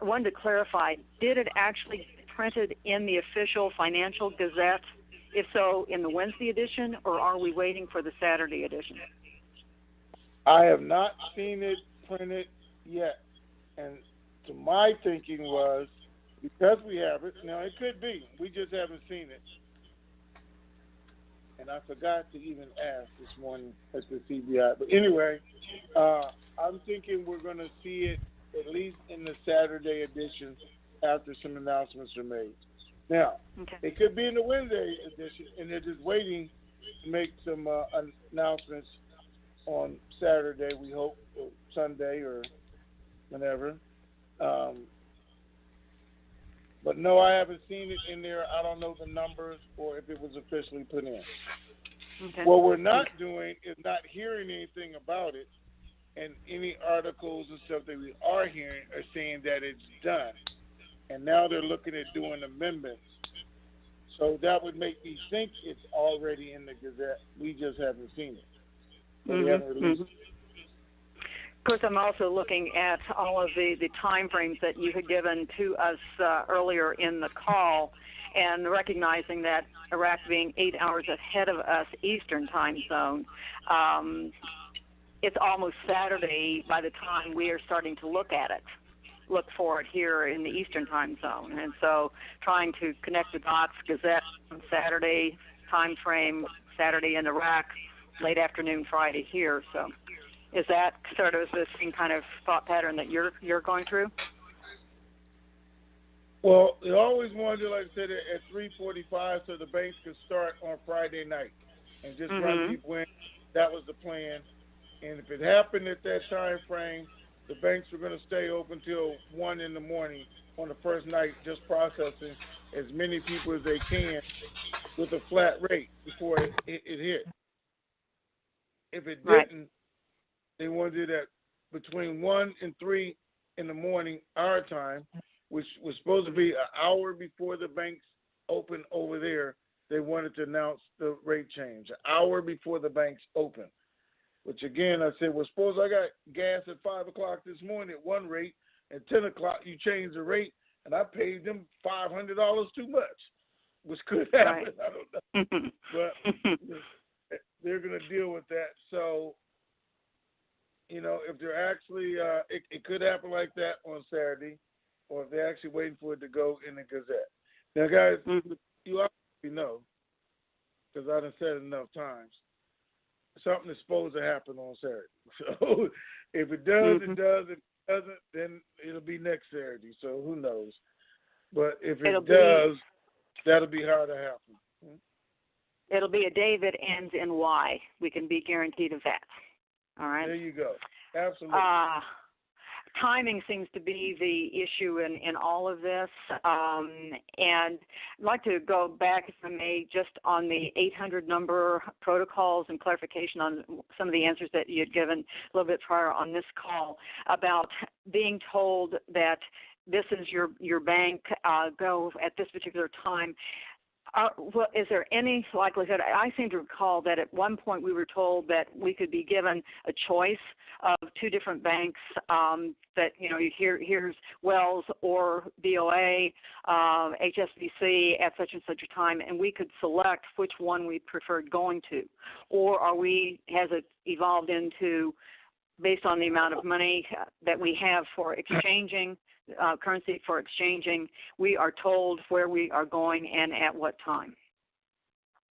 I wanted to clarify, did it actually get printed in the official Financial Gazette? If so, in the Wednesday edition, or are we waiting for the Saturday edition? I have not seen it printed yet, and to my thinking was, because we have it, now it could be, we just haven't seen it, and I forgot to even ask this morning at the CBI, but anyway, I'm thinking we're going to see it at least in the Saturday edition after some announcements are made. Now, it could be in the Wednesday edition, and they're just waiting to make some announcements on Saturday, we hope, or Sunday, or whenever. But no, I haven't seen it in there. I don't know the numbers or if it was officially put in. Okay. What we're not doing is not hearing anything about it, and any articles and stuff that we are hearing are saying that it's done. And now they're looking at doing amendments. So that would make me think it's already in the Gazette. We just haven't seen it. We haven't released it. Of course, I'm also looking at all of the time frames that you had given to us earlier in the call, and recognizing that Iraq being 8 hours ahead of us Eastern time zone, it's almost Saturday by the time we are starting to look for it here in the Eastern time zone. And so trying to connect the dots, Gazette on Saturday, time frame, Saturday in Iraq, late afternoon Friday here. So is that sort of the same kind of thought pattern that you're going through? Well, they always wanted, like I said, at 3:45 so the banks could start on Friday night and just run people in. That was the plan. And if it happened at that time frame, the banks were going to stay open till 1 in the morning on the first night, just processing as many people as they can with a flat rate before it hit. If it didn't, they wanted it at between 1 and 3 in the morning, our time, which was supposed to be an hour before the banks open over there. They wanted to announce the rate change, an hour before the banks open. Which again, I said, well, suppose I got gas at 5 o'clock this morning at one rate, and 10 o'clock you change the rate, and I paid them $500 too much, which could happen. I don't know, but they're going to deal with that. So, you know, if they're actually, it could happen like that on Saturday, or if they're actually waiting for it to go in the Gazette. Now, guys, you obviously know, because I done said it enough times, something is supposed to happen on Saturday. So if it does, it does. If it doesn't, then it'll be next Saturday. So who knows? But if it does, that'll be hard to happen. It'll be a day that ends in Y. We can be guaranteed of that. All right? There you go. Absolutely. Timing seems to be the issue in all of this. And I'd like to go back, if I may, just on the 800 number protocols and clarification on some of the answers that you had given a little bit prior on this call about being told that this is your bank, go at this particular time. Well, is there any likelihood? I seem to recall that at one point we were told that we could be given a choice of two different banks. That here's Wells or BOA, HSBC at such and such a time, and we could select which one we preferred going to. Or has it evolved into, based on the amount of money that we have for exchanging? Currency for exchanging, we are told where we are going and at what time.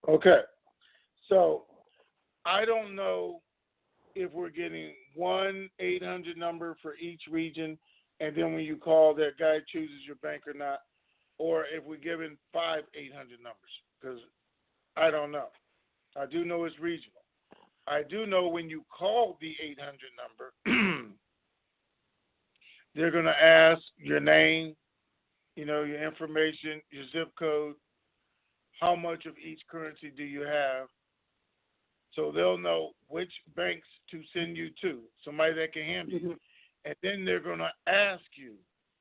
Okay. So I don't know if we're getting 1-800 number for each region, and then when you call, that guy chooses your bank or not, or if we're given 5 800 numbers, because I don't know. I do know it's regional. I do know when you call the 800 number, they're going to ask your name, your information, your zip code, how much of each currency do you have. So they'll know which banks to send you to, somebody that can handle you. And then they're going to ask you,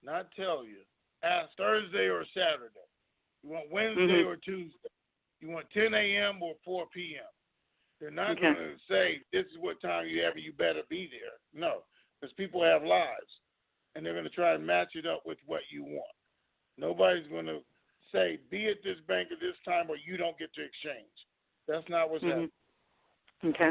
not tell you, ask Thursday or Saturday. You want Wednesday or Tuesday. You want 10 a.m. or 4 p.m. They're not going to say, this is what time you have, you better be there. No, because people have lives. And they're going to try and match it up with what you want. Nobody's going to say, be at this bank at this time or you don't get to exchange. That's not what's happening. Okay.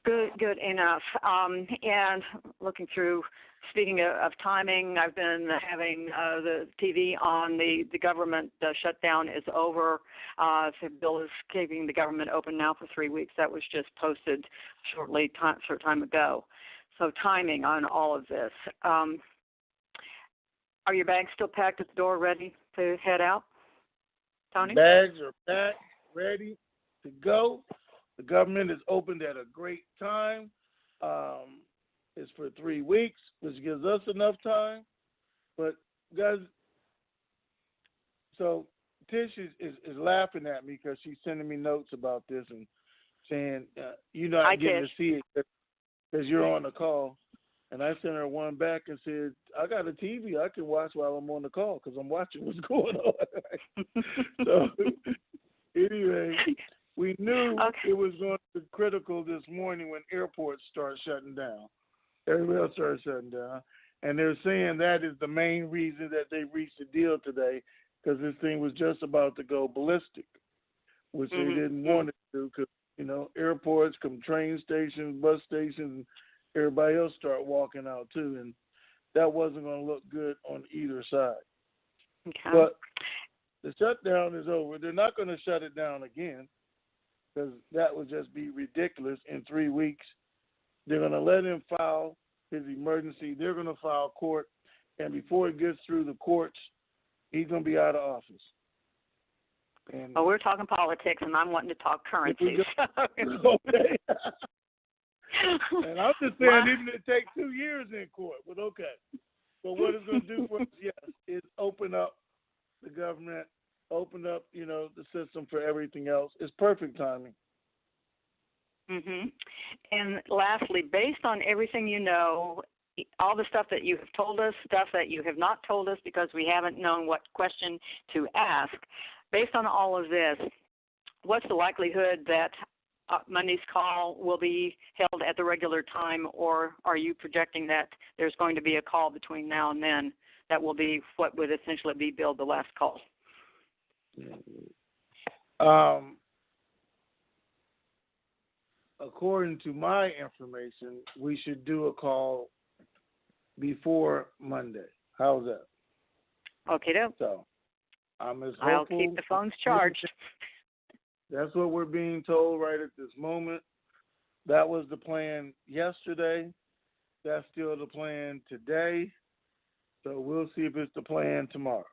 Good enough. And looking through, speaking of timing, I've been having the TV on. The government shutdown is over. The bill is keeping the government open now for 3 weeks. That was just posted short time ago. So timing on all of this. Are your bags still packed at the door, ready to head out, Tony? Bags are packed, ready to go. The government is opened at a great time. It's for 3 weeks, which gives us enough time. But, guys, so Tish is laughing at me because she's sending me notes about this and saying, you're not getting to see it because you're on the call. And I sent her one back and said, I got a TV I can watch while I'm on the call because I'm watching what's going on. So, anyway, we knew it was going to be critical this morning when airports start shutting down. Everybody else started shutting down. And they're saying that is the main reason that they reached a deal today, because this thing was just about to go ballistic, which they didn't want it to, because, airports, train stations, bus stations, everybody else start walking out too, and that wasn't going to look good on either side. Okay. But the shutdown is over. They're not going to shut it down again because that would just be ridiculous in 3 weeks. They're going to let him file his emergency. They're going to file court, and before it gets through the courts, he's going to be out of office. And we're talking politics, and I'm wanting to talk currency. Okay. And I'm just saying, even if it takes 2 years in court, but okay. But what it's going to do for us, yes, is open up the government, open up, the system for everything else. It's perfect timing. And lastly, based on everything all the stuff that you have told us, stuff that you have not told us because we haven't known what question to ask, based on all of this, what's the likelihood that Monday's call will be held at the regular time, or are you projecting that there's going to be a call between now and then that will be what would essentially be billed the last call? According to my information, we should do a call before Monday. How's that? Okay, so I'm as hopeful. I'll keep the phones charged. That's what we're being told right at this moment. That was the plan yesterday. That's still the plan today. So we'll see if it's the plan tomorrow.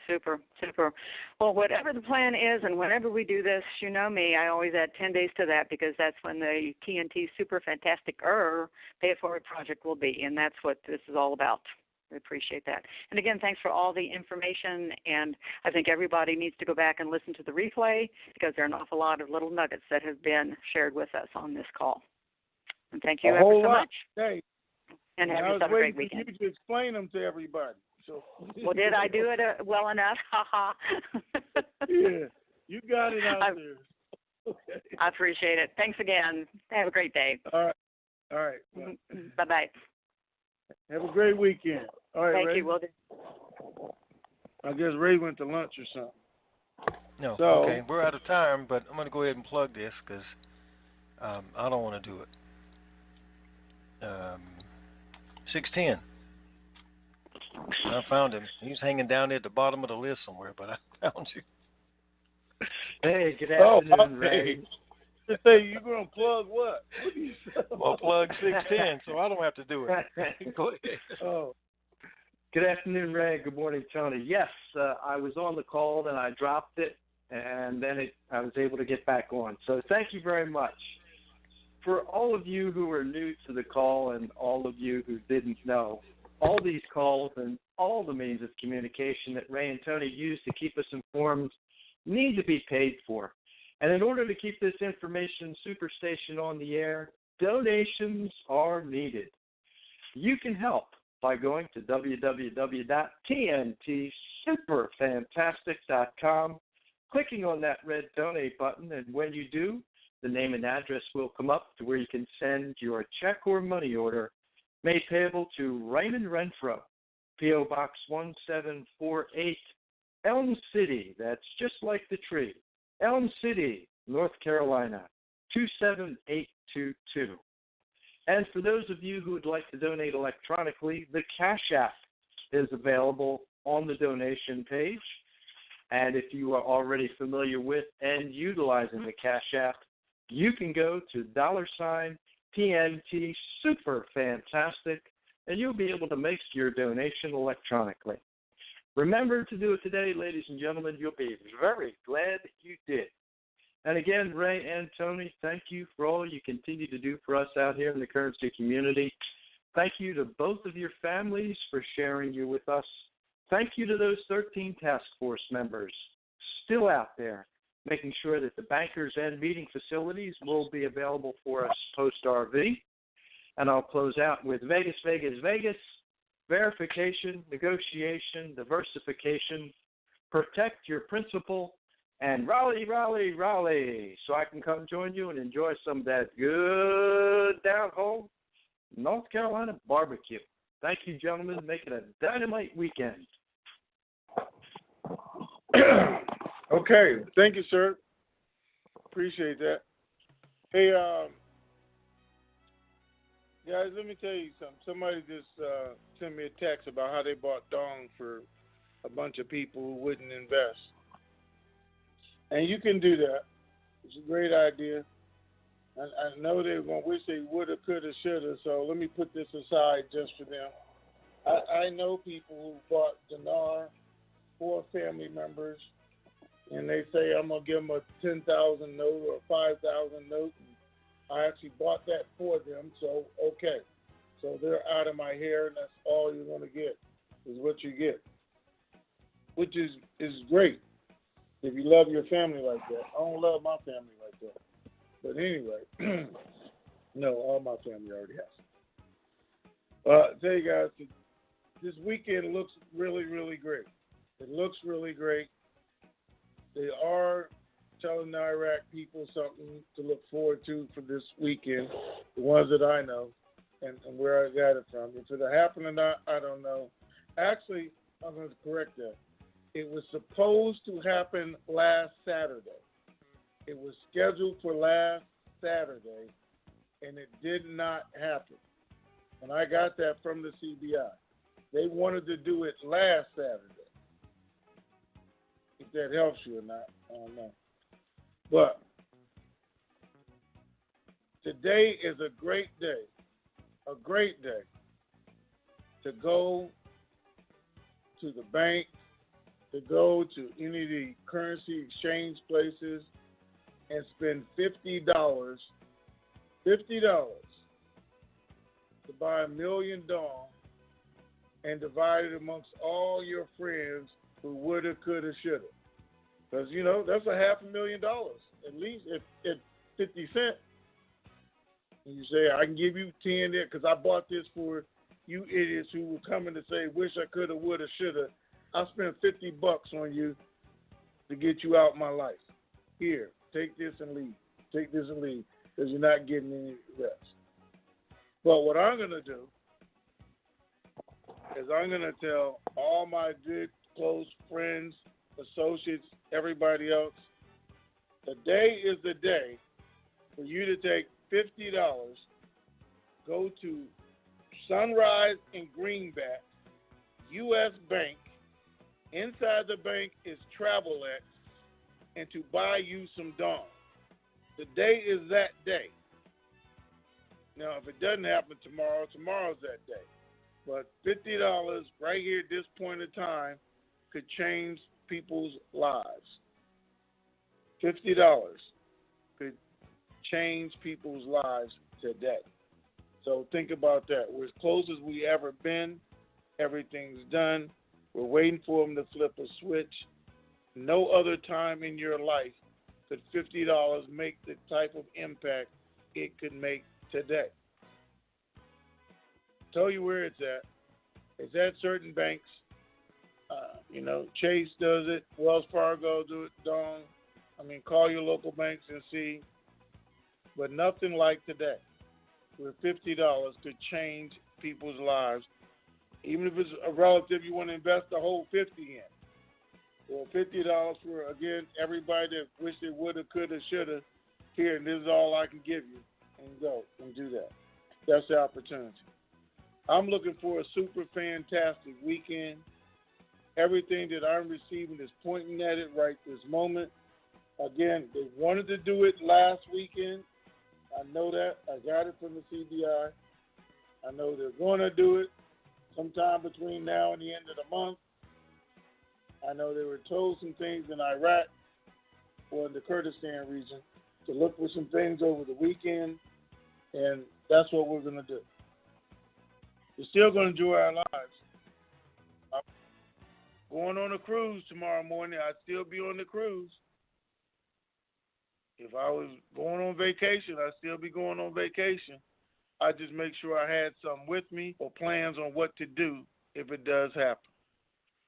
Super, super. Well, whatever the plan is and whenever we do this, you know me, I always add 10 days to that because that's when the TNT Super Fantastic Pay It Forward project will be, and that's what this is all about. We appreciate that. And again, thanks for all the information, and I think everybody needs to go back and listen to the replay because there are an awful lot of little nuggets that have been shared with us on this call. And thank you ever so much. Hey, and have I was yourself a great waiting for weekend. you to explain them to everybody. So. Well, did I do it well enough? Ha Yeah, you got it out there. Okay. I appreciate it. Thanks again. Have a great day. All right. Bye-bye. Have a great weekend. All right, Thank Ray. you. Will do. I guess Ray went to lunch or something. No, So, okay. We're out of time, but I'm going to go ahead and plug this because I don't want to do it. 610. I found him. He's hanging down there at the bottom of the list somewhere, but I found you. Hey, good afternoon, Ray. Just say you're going to plug what? Well, plug 610, so I don't have to do it. Go ahead. Oh. Good afternoon, Ray. Good morning, Tony. Yes, I was on the call, then I dropped it, and then I was able to get back on. So thank you very much. For all of you who are new to the call and all of you who didn't know, all these calls and all the means of communication that Ray and Tony use to keep us informed need to be paid for. And in order to keep this information superstation on the air, donations are needed. You can help by going to www.TNTSuperFantastic.com, clicking on that red donate button, and when you do, the name and address will come up to where you can send your check or money order made payable to Raymond Renfrow, P.O. Box 1748, Elm City, that's just like the tree, Elm City, North Carolina, 27822. And for those of you who would like to donate electronically, the Cash App is available on the donation page. And if you are already familiar with and utilizing the Cash App, you can go to $TNT SuperFantastic, and you'll be able to make your donation electronically. Remember to do it today, ladies and gentlemen. You'll be very glad that you did. And again, Ray and Tony, thank you for all you continue to do for us out here in the currency community. Thank you to both of your families for sharing you with us. Thank you to those 13 task force members still out there, making sure that the bankers and meeting facilities will be available for us post-RV. And I'll close out with Vegas, Vegas, Vegas, verification, negotiation, diversification, protect your principal, and rally, rally, rally, so I can come join you and enjoy some of that good down-home North Carolina barbecue. Thank you, gentlemen. Make it a dynamite weekend. Okay. Thank you, sir. Appreciate that. Hey, guys, let me tell you something. Somebody just sent me a text about how they bought Dong for a bunch of people who wouldn't invest. And you can do that. It's a great idea. I know they're going to wish they woulda, coulda, shoulda, so let me put this aside just for them. I know people who bought Dinar for family members, and they say, I'm going to give them a 10,000 note or a 5,000 note. And I actually bought that for them, so okay. So they're out of my hair, and that's all you're going to get is what you get, which is great if you love your family like that. I don't love my family like that. But anyway, no, all my family already has. I tell you guys, this weekend looks really, really great. It looks really great. They are telling the Iraq people something to look forward to for this weekend, the ones that I know and where I got it from. If it'll happen or not, I don't know. Actually, I'm going to correct that. It was supposed to happen last Saturday. It was scheduled for last Saturday, and it did not happen. And I got that from the CBI. They wanted to do it last Saturday. If that helps you or not, I don't know. But today is a great day to go to the bank to go to any of the currency exchange places and spend $50 to buy $1 million and divide it amongst all your friends who woulda, coulda, shoulda. Because, that's a $500,000 at least at 50 cents. And you say, I can give you 10 there because I bought this for you idiots who were coming to say, wish I coulda, woulda, shoulda. I spent $50 on you to get you out my life. Here, take this and leave. Take this and leave because you're not getting any rest. But what I'm going to do is I'm going to tell all my good, close friends, associates, everybody else, today is the day for you to take $50, go to Sunrise and Greenback, U.S. Bank. Inside the bank is TravelX, and to buy you some Dawn. Today is that day. Now, if it doesn't happen tomorrow, tomorrow's that day. But $50 right here at this point in time could change people's lives. $50 could change people's lives today. So think about that. We're as close as we ever been. Everything's done. We're waiting for them to flip a switch. No other time in your life could $50 make the type of impact it could make today. Tell you where it's at. It's at certain banks. Chase does it. Wells Fargo do it. Call your local banks and see. But nothing like today, where $50 could change people's lives. Even if it's a relative you want to invest the whole $50 in. Or $50 for, again, everybody that wish they woulda, coulda, shoulda. Here, and this is all I can give you. And go and do that. That's the opportunity. I'm looking for a super fantastic weekend. Everything that I'm receiving is pointing at it right this moment. Again, they wanted to do it last weekend. I know that. I got it from the CBI. I know they're going to do it sometime between now and the end of the month. I know they were told some things in Iraq or in the Kurdistan region to look for some things over the weekend, and that's what we're going to do. We're still going to enjoy our lives. I'm going on a cruise tomorrow morning. I'd still be on the cruise. If I was going on vacation, I'd still be going on vacation. I just make sure I had something with me or plans on what to do if it does happen.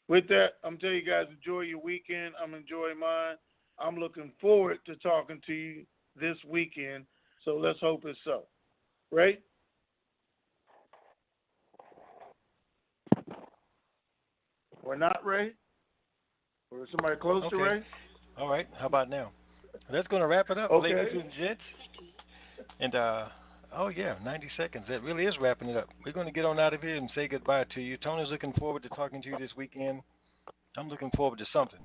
With that, I'm telling you guys, enjoy your weekend. I'm enjoying mine. I'm looking forward to talking to you this weekend, so let's hope it's so. Ray? We're not Ray? Or somebody close to Ray? All right. How about now? That's going to wrap it up, ladies and gents. And, 90 seconds. That really is wrapping it up. We're going to get on out of here and say goodbye to you. Tony's looking forward to talking to you this weekend. I'm looking forward to something.